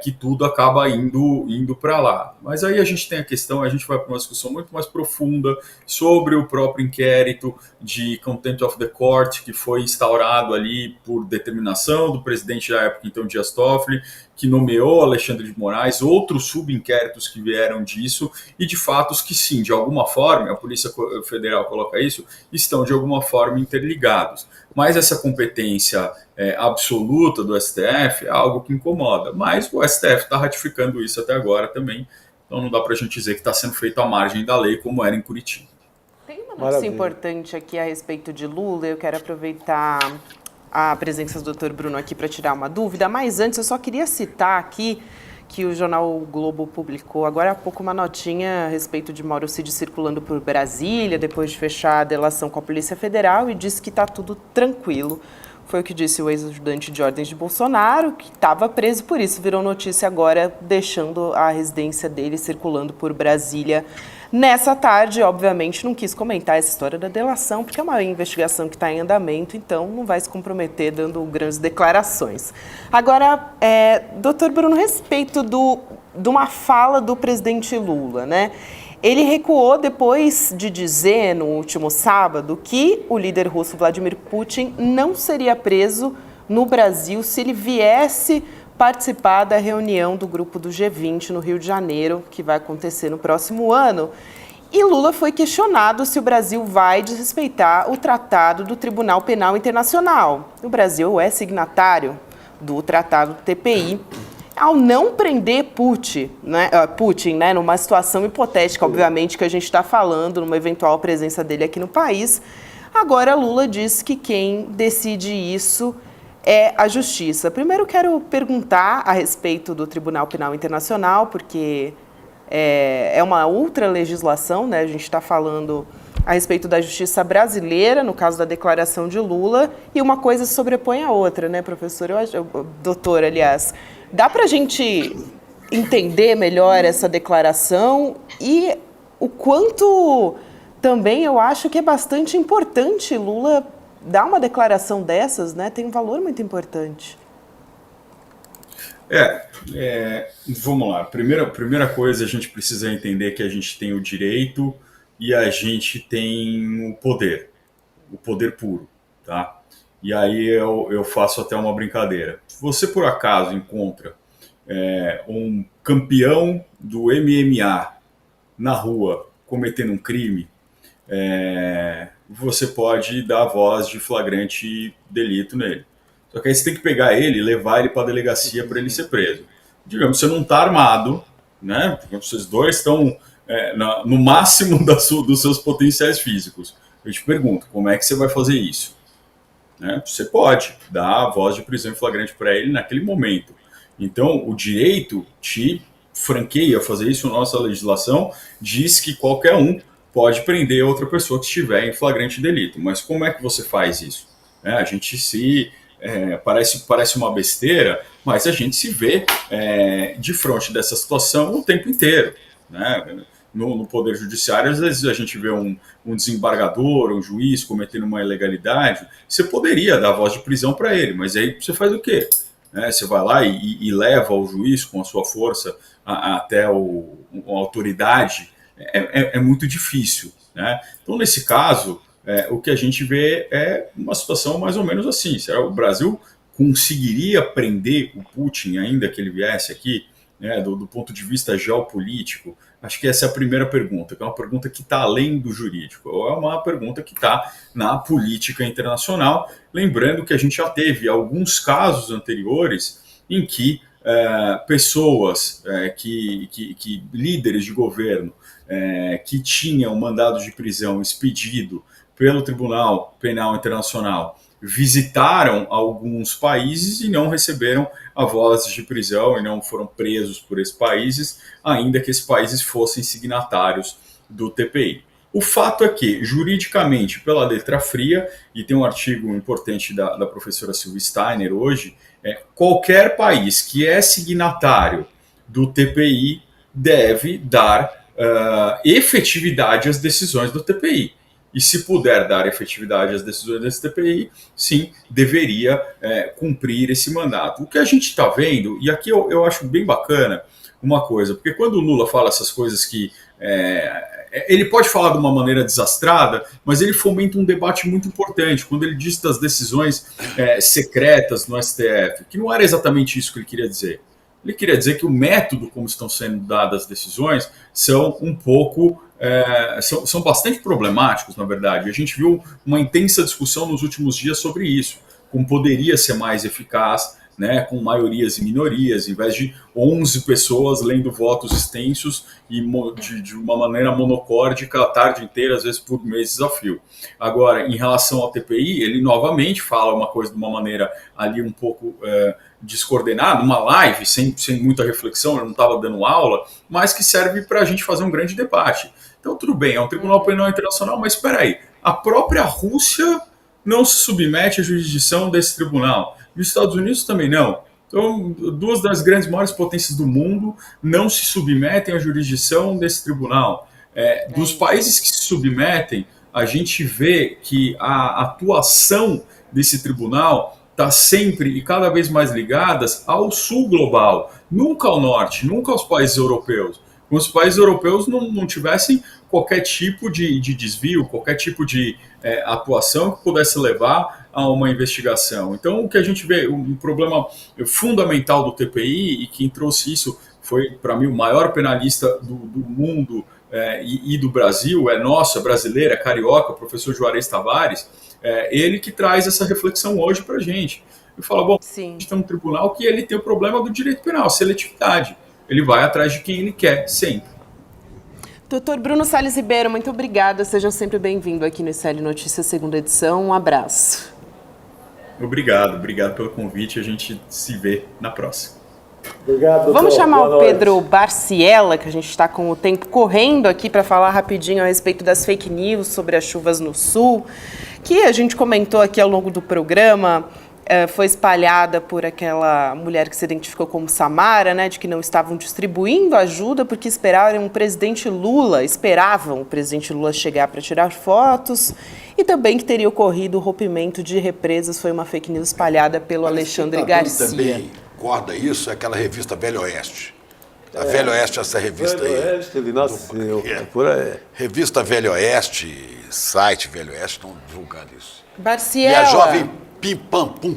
que tudo acaba indo para lá. Mas aí a gente tem a questão, a gente vai para uma discussão muito mais profunda sobre o próprio inquérito de contempt of the court, que foi instaurado ali por determinação do presidente da época, então Dias Toffoli, que nomeou Alexandre de Moraes, outros subinquéritos que vieram disso, e de fatos que sim, de alguma forma, a Polícia Federal coloca isso, estão de alguma forma interligados. Mas essa competência absoluta do STF é algo que incomoda. Mas o STF está ratificando isso até agora também, então não dá para a gente dizer que está sendo feito à margem da lei, como era em Curitiba. Tem uma notícia importante aqui a respeito de Lula, eu quero aproveitar a presença do Dr. Bruno aqui para tirar uma dúvida, mas antes eu só queria citar aqui que o jornal o Globo publicou agora há pouco uma notinha a respeito de Mauro Cid circulando por Brasília, depois de fechar a delação com a Polícia Federal, e disse que está tudo tranquilo. Foi o que disse o ex-ajudante de ordens de Bolsonaro, que estava preso por isso. Virou notícia agora, deixando a residência dele circulando por Brasília. Nessa tarde, obviamente, não quis comentar essa história da delação, porque é uma investigação que está em andamento, então não vai se comprometer dando grandes declarações. Agora, doutor Bruno, a respeito de uma fala do presidente Lula, né? Ele recuou depois de dizer, no último sábado, que o líder russo Vladimir Putin não seria preso no Brasil se ele viesse participar da reunião do grupo do G20 no Rio de Janeiro, que vai acontecer no próximo ano. E Lula foi questionado se o Brasil vai desrespeitar o Tratado do Tribunal Penal Internacional. O Brasil é signatário do Tratado do TPI, ao não prender Putin, né, numa situação hipotética, obviamente, que a gente está falando, numa eventual presença dele aqui no país. Agora, Lula diz que quem decide isso é a Justiça. Primeiro, quero perguntar a respeito do Tribunal Penal Internacional, porque é uma outra legislação, né? A gente está falando a respeito da justiça brasileira, no caso da declaração de Lula, e uma coisa sobrepõe a outra, né, professor? Doutor, aliás. Dá para a gente entender melhor essa declaração e o quanto também eu acho que é bastante importante Lula dar uma declaração dessas, né? Tem um valor muito importante. Vamos lá. Primeira coisa, a gente precisa entender que a gente tem o direito e a gente tem o poder puro, tá? E aí eu faço até uma brincadeira. Se você, por acaso, encontra um campeão do MMA na rua cometendo um crime, você pode dar voz de flagrante delito nele. Só que aí você tem que pegar ele e levar ele para a delegacia para ele ser preso. Digamos, você não está armado, né? Vocês dois estão no máximo dos seus potenciais físicos. Eu te pergunto, como é que você vai fazer isso? Você pode dar a voz de prisão em flagrante para ele naquele momento. Então, o direito te franqueia fazer isso. Nossa legislação diz que qualquer um pode prender outra pessoa que estiver em flagrante delito. Mas como é que você faz isso? A gente parece uma besteira, mas a gente se vê de frente dessa situação o tempo inteiro, né? No Poder Judiciário, às vezes a gente vê um desembargador, um juiz cometendo uma ilegalidade, você poderia dar voz de prisão para ele, mas aí você faz o quê? Você vai lá e leva o juiz com a sua força até a autoridade, é muito difícil, né? Então, nesse caso, o que a gente vê é uma situação mais ou menos assim. Será que o Brasil conseguiria prender o Putin, ainda que ele viesse aqui né, do ponto de vista geopolítico? Acho que essa é a primeira pergunta, que é uma pergunta que está além do jurídico, ou é uma pergunta que está na política internacional, lembrando que a gente já teve alguns casos anteriores em que pessoas, líderes de governo, que tinham mandados de prisão expedido pelo Tribunal Penal Internacional, visitaram alguns países e não receberam avós de prisão e não foram presos por esses países, ainda que esses países fossem signatários do TPI. O fato é que, juridicamente, pela letra fria, e tem um artigo importante da professora Silvia Steiner hoje, qualquer país que é signatário do TPI deve dar efetividade às decisões do TPI. E se puder dar efetividade às decisões desse TPI, sim, deveria cumprir esse mandato. O que a gente está vendo, e aqui eu acho bem bacana uma coisa, porque quando o Lula fala essas coisas que... ele pode falar de uma maneira desastrada, mas ele fomenta um debate muito importante, quando ele diz das decisões secretas no STF, que não era exatamente isso que ele queria dizer. Ele queria dizer que o método como estão sendo dadas as decisões são um pouco... são bastante problemáticos, na verdade. A gente viu uma intensa discussão nos últimos dias sobre isso, como poderia ser mais eficaz, né, com maiorias e minorias, em vez de 11 pessoas lendo votos extensos e de uma maneira monocórdica a tarde inteira, às vezes por meses a fio. Agora, em relação ao TPI, ele novamente fala uma coisa de uma maneira ali um pouco descoordenada, uma live, sem muita reflexão, ele não estava dando aula, mas que serve para a gente fazer um grande debate. Então, tudo bem, é um Tribunal Penal Internacional, mas espera aí, a própria Rússia não se submete à jurisdição desse tribunal. E os Estados Unidos também não. Então, duas das grandes maiores potências do mundo não se submetem à jurisdição desse tribunal. Dos países que se submetem, a gente vê que a atuação desse tribunal está sempre e cada vez mais ligadas ao sul global, nunca ao norte, nunca aos países europeus. Como se os países europeus não tivessem qualquer tipo de desvio, qualquer tipo de atuação que pudesse levar a uma investigação. Então, o que a gente vê, um problema fundamental do TPI, e quem trouxe isso foi, para mim, o maior penalista do mundo e do Brasil, é brasileira, carioca, o professor Juarez Tavares, ele que traz essa reflexão hoje para a gente. Ele fala, bom, Sim. a gente tem um tribunal que ele tem o problema do direito penal, seletividade. Ele vai atrás de quem ele quer, sempre. Doutor Bruno Salles Ribeiro, muito obrigada. Seja sempre bem-vindo aqui no ICL Notícias, segunda edição. Um abraço. Obrigado pelo convite. A gente se vê na próxima. Obrigado, doutor. Vamos chamar Boa o Pedro noite. Barciela, que a gente está com o tempo correndo aqui para falar rapidinho a respeito das fake news sobre as chuvas no Sul, que a gente comentou aqui ao longo do programa. Foi espalhada por aquela mulher que se identificou como Samara, né, de que não estavam distribuindo ajuda porque esperavam o presidente Lula chegar para tirar fotos, e também que teria ocorrido o rompimento de represas. Foi uma fake news espalhada pelo Alexandre Garcia. Também corda isso, é aquela revista Velho Oeste. A Velho Oeste, essa revista Velho aí. Oeste, ele nasceu. Por aí. Revista Velho Oeste, site Velho Oeste, estão divulgando isso. Barciela. E a jovem Pim Pam Pum.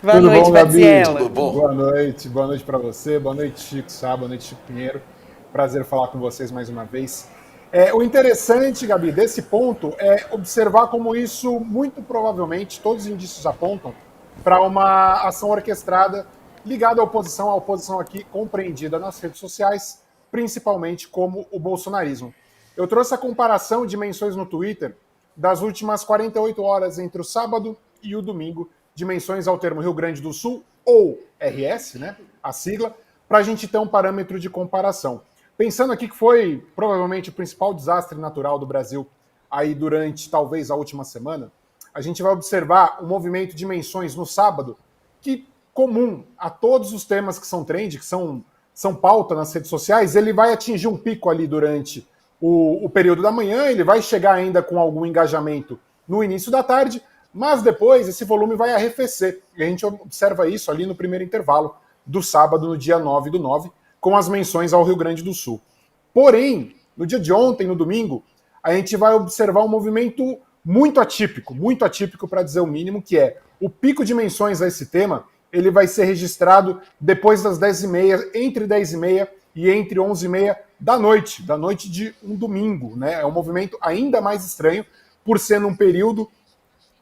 Boa noite, bom, Barciela. Tudo bom? Boa noite para você, boa noite, Chico Sá, boa noite, Chico Pinheiro. Prazer falar com vocês mais uma vez. O interessante, Gabi, desse ponto é observar como isso, muito provavelmente, todos os indícios apontam para uma ação orquestrada ligada à oposição, a oposição aqui compreendida nas redes sociais, principalmente como o bolsonarismo. Eu trouxe a comparação de menções no Twitter das últimas 48 horas entre o sábado e o domingo, de menções ao termo Rio Grande do Sul, ou RS, né, a sigla, para a gente ter um parâmetro de comparação. Pensando aqui que foi provavelmente o principal desastre natural do Brasil aí durante talvez a última semana, a gente vai observar um movimento de menções no sábado que, comum a todos os temas que são trend, que são pauta nas redes sociais, ele vai atingir um pico ali durante o período da manhã, ele vai chegar ainda com algum engajamento no início da tarde, mas depois esse volume vai arrefecer. E a gente observa isso ali no primeiro intervalo do sábado, no dia 9/9, com as menções ao Rio Grande do Sul. Porém, no dia de ontem, no domingo, a gente vai observar um movimento muito atípico para dizer o mínimo, que é o pico de menções a esse tema ele vai ser registrado depois das 10h30, entre 10h30 e entre 11h30 da noite de um domingo, né? É um movimento ainda mais estranho, por ser num período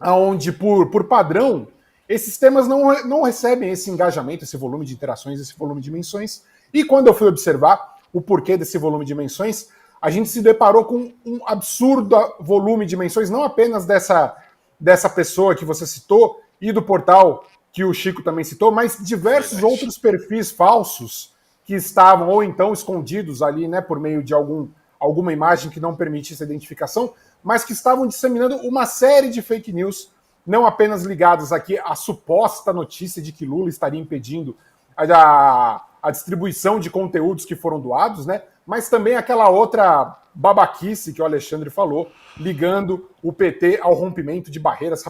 onde, por padrão, esses temas não recebem esse engajamento, esse volume de interações, esse volume de menções. E quando eu fui observar o porquê desse volume de menções, a gente se deparou com um absurdo volume de menções, não apenas dessa pessoa que você citou e do portal que o Chico também citou, mas diversos outros perfis falsos que estavam ou então escondidos ali, né, por meio de alguma imagem que não permitisse a identificação, mas que estavam disseminando uma série de fake news, não apenas ligadas aqui à suposta notícia de que Lula estaria impedindo a distribuição de conteúdos que foram doados, né, mas também aquela outra babaquice que o Alexandre falou, ligando o PT ao rompimento de barreiras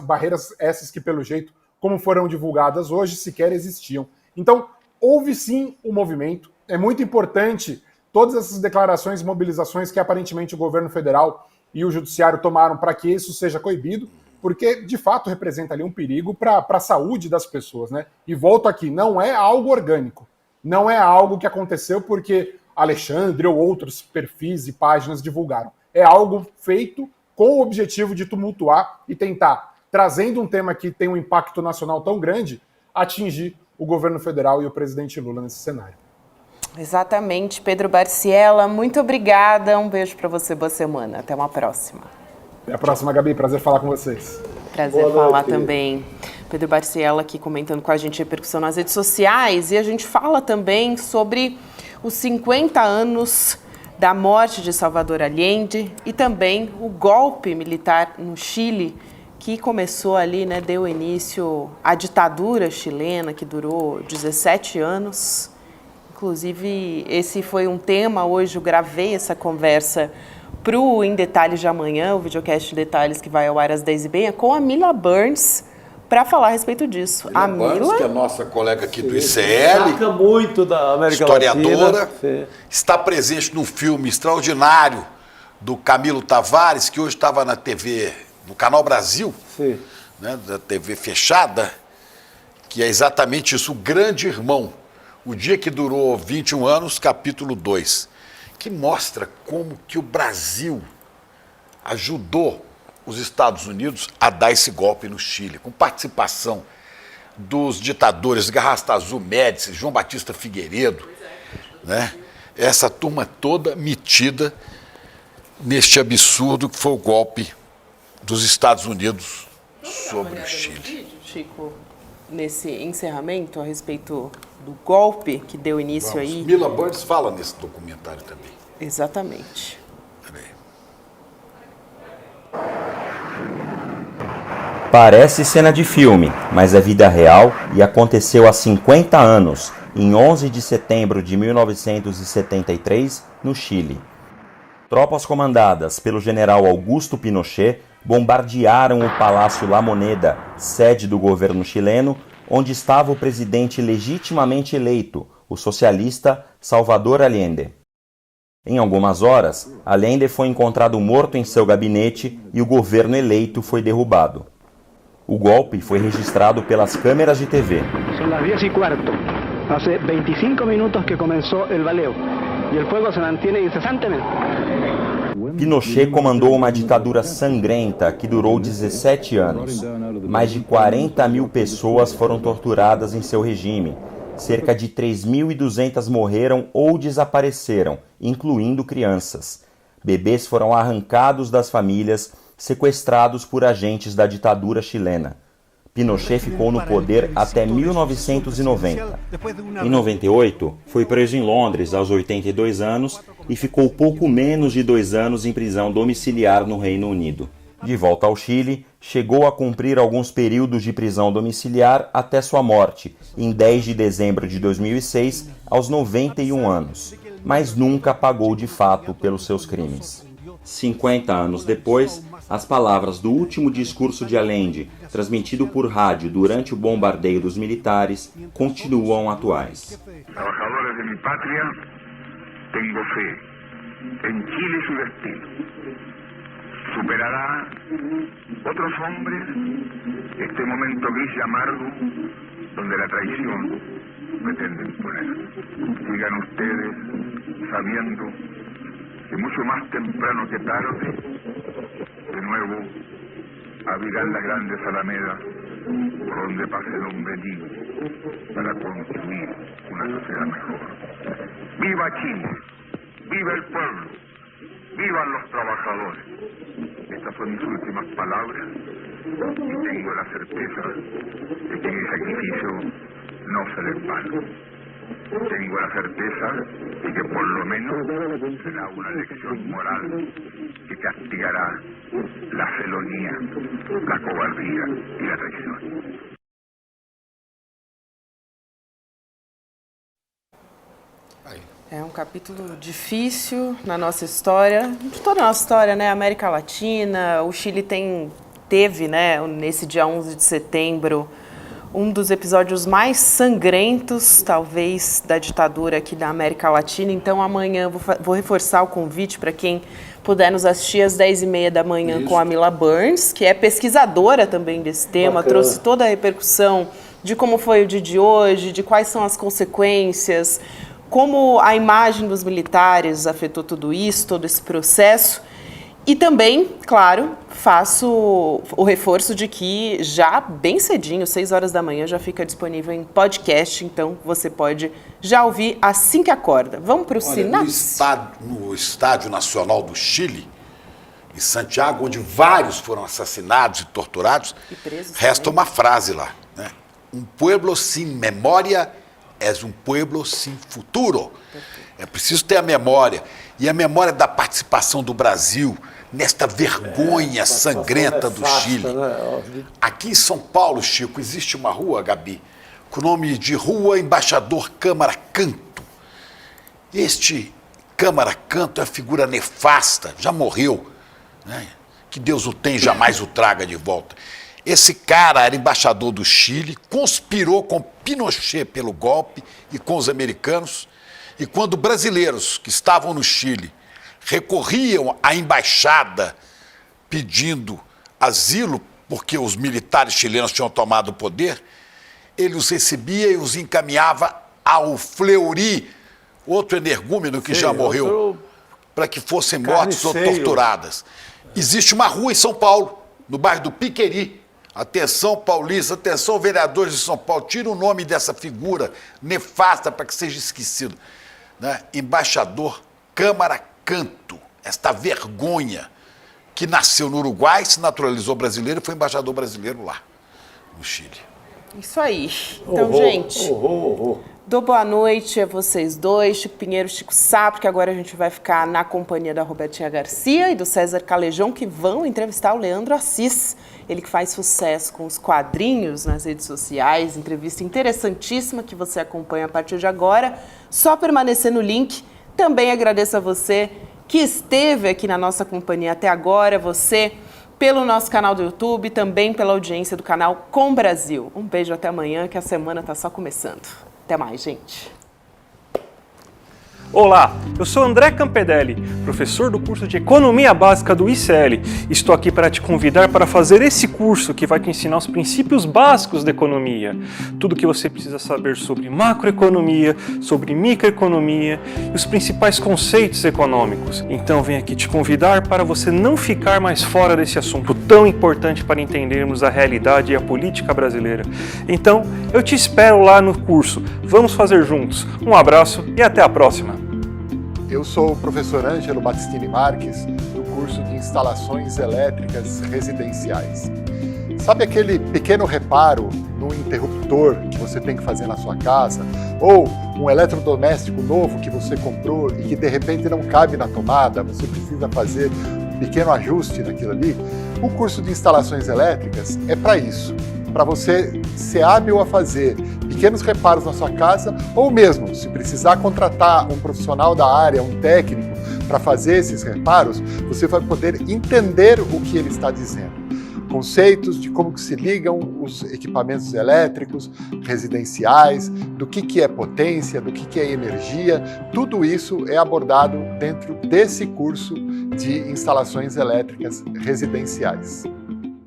essas que, pelo jeito, como foram divulgadas hoje, sequer existiam. Então, houve sim um movimento. É muito importante todas essas declarações e mobilizações que aparentemente o governo federal e o judiciário tomaram para que isso seja coibido, porque de fato representa ali um perigo para a saúde das pessoas, né? E volto aqui, não é algo orgânico, não é algo que aconteceu porque Alexandre ou outros perfis e páginas divulgaram. É algo feito com o objetivo de tumultuar e tentar, trazendo um tema que tem um impacto nacional tão grande, atingir o governo federal e o presidente Lula nesse cenário. Exatamente. Pedro Barciela, muito obrigada. Um beijo para você, boa semana. Até uma próxima. Até a próxima, Gabi. Prazer falar com vocês. Prazer falar também. Pedro Barciela aqui comentando com a gente a repercussão nas redes sociais. E a gente fala também sobre os 50 anos da morte de Salvador Allende e também o golpe militar no Chile, que começou ali, né, deu início à ditadura chilena, que durou 17 anos. Inclusive, esse foi um tema, hoje eu gravei essa conversa para o Em Detalhes de amanhã, o videocast em detalhes que vai ao ar às 10h30, com a Mila Burns, para falar a respeito disso. A Burns, que é a nossa colega aqui do ICL, destaca muito da América historiadora, Latina, está presente num filme extraordinário do Camilo Tavares, que hoje estava na TV, no Canal Brasil, né, da TV fechada, que é exatamente isso, o Grande Irmão, o dia que durou 21 anos, capítulo 2, que mostra como que o Brasil ajudou os Estados Unidos a dar esse golpe no Chile, com participação dos ditadores Garrastazu Médici, João Batista Figueiredo, né? Essa turma toda metida neste absurdo que foi o golpe dos Estados Unidos sobre o Chile. Chico, nesse encerramento a respeito do golpe que deu início aí. Mila Burns fala nesse documentário também. Exatamente. Parece cena de filme, mas é vida real e aconteceu há 50 anos, em 11 de setembro de 1973, no Chile. Tropas comandadas pelo general Augusto Pinochet bombardearam o Palácio La Moneda, sede do governo chileno, onde estava o presidente legitimamente eleito, o socialista Salvador Allende. Em algumas horas, Allende foi encontrado morto em seu gabinete e o governo eleito foi derrubado. O golpe foi registrado pelas câmeras de TV. São as 10:15. Há 25 minutos que começou o baleo e o fogo se mantém incessantemente. Pinochet comandou uma ditadura sangrenta que durou 17 anos. Mais de 40 mil pessoas foram torturadas em seu regime. Cerca de 3.200 morreram ou desapareceram, incluindo crianças. Bebês foram arrancados das famílias, sequestrados por agentes da ditadura chilena. Pinochet ficou no poder até 1990. Em 98, foi preso em Londres aos 82 anos e ficou pouco menos de 2 anos em prisão domiciliar no Reino Unido. De volta ao Chile, chegou a cumprir alguns períodos de prisão domiciliar até sua morte, em 10 de dezembro de 2006, aos 91 anos, mas nunca pagou de fato pelos seus crimes. 50 anos depois, as palavras do último discurso de Allende, transmitido por rádio durante o bombardeio dos militares, continuam atuais. Trabajadores de mi patria, tengo fe. En Chile su destino. superará otros hombres este momento gris y amargo donde la traición pretende imponer. Sigan ustedes sabiendo que mucho más temprano que tarde, de nuevo, abrirán las grandes alamedas por donde pase el hombre libre para construir una sociedad mejor. ¡Viva Chile! ¡Viva el pueblo! ¡Vivan los trabajadores! Estas son mis últimas palabras y tengo la certeza de que mi sacrificio no será en vano. Tengo la certeza de que por lo menos será una lección moral que castigará la felonía, la cobardía y la traición. É um capítulo difícil na nossa história, de toda a nossa história, né? América Latina, o Chile teve, né, nesse dia 11 de setembro, um dos episódios mais sangrentos, talvez, da ditadura aqui da América Latina. Então, amanhã vou reforçar o convite para quem puder nos assistir às 10h30 da manhã com a Mila Burns, que é pesquisadora também desse tema, Bacana. trouxe toda a repercussão de como foi o dia de hoje, de quais são as consequências, como a imagem dos militares afetou tudo isso, todo esse processo. E também, claro, faço o reforço de que já bem cedinho, 6 horas da manhã, já fica disponível em podcast, então você pode já ouvir assim que acorda. Vamos para o sinapse? No Estádio Nacional do Chile, em Santiago, onde vários foram assassinados e torturados, resta uma frase lá, né? Um pueblo sin memória é um pueblo sin futuro. É preciso ter a memória, e a memória da participação do Brasil nesta vergonha sangrenta do Chile. Aqui em São Paulo, Chico, existe uma rua, Gabi, com o nome de Rua Embaixador Câmara Canto. Este Câmara Canto é uma figura nefasta, já morreu, né? Que Deus o tenha, jamais o traga de volta. Esse cara era embaixador do Chile, conspirou com Pinochet pelo golpe e com os americanos, e quando brasileiros que estavam no Chile recorriam à embaixada pedindo asilo, porque os militares chilenos tinham tomado o poder, ele os recebia e os encaminhava ao Fleury, outro energúmeno que já morreu, para que fossem mortos ou torturadas. Existe uma rua em São Paulo, no bairro do Piqueri. Atenção, paulista, atenção, vereadores de São Paulo, tira o nome dessa figura nefasta para que seja esquecido, né? Embaixador Câmara Canto, esta vergonha que nasceu no Uruguai, se naturalizou brasileiro e foi embaixador brasileiro lá, no Chile. Isso aí. Então, gente, dou boa noite a vocês dois, Chico Pinheiro, Chico Sá, porque agora a gente vai ficar na companhia da Robertinha Garcia e do César Calejão, que vão entrevistar o Leandro Assis, ele que faz sucesso com os quadrinhos nas redes sociais, entrevista interessantíssima que você acompanha a partir de agora. Só permanecer no link. Também agradeço a você que esteve aqui na nossa companhia até agora, você pelo nosso canal do YouTube, também pela audiência do canal Com Brasil. Um beijo, até amanhã, que a semana está só começando. Até mais, gente. Olá, eu sou André Campedelli, professor do curso de Economia Básica do ICL. Estou aqui para te convidar para fazer esse curso que vai te ensinar os princípios básicos da economia. Tudo o que você precisa saber sobre macroeconomia, sobre microeconomia e os principais conceitos econômicos. Então venho aqui te convidar para você não ficar mais fora desse assunto tão importante para entendermos a realidade e a política brasileira. Então, eu te espero lá no curso. Vamos fazer juntos. Um abraço e até a próxima. Eu sou o professor Ângelo Battistini Marques, do curso de Instalações Elétricas Residenciais. Sabe aquele pequeno reparo no interruptor que você tem que fazer na sua casa? Ou um eletrodoméstico novo que você comprou e que de repente não cabe na tomada, você precisa fazer um pequeno ajuste naquilo ali? O curso de Instalações Elétricas é para isso, para você ser hábil a fazer pequenos reparos na sua casa, ou mesmo, se precisar contratar um profissional da área, um técnico, para fazer esses reparos, você vai poder entender o que ele está dizendo. conceitos de como que se ligam os equipamentos elétricos residenciais, do que é potência, do que é energia. Tudo isso é abordado dentro desse curso de instalações elétricas residenciais.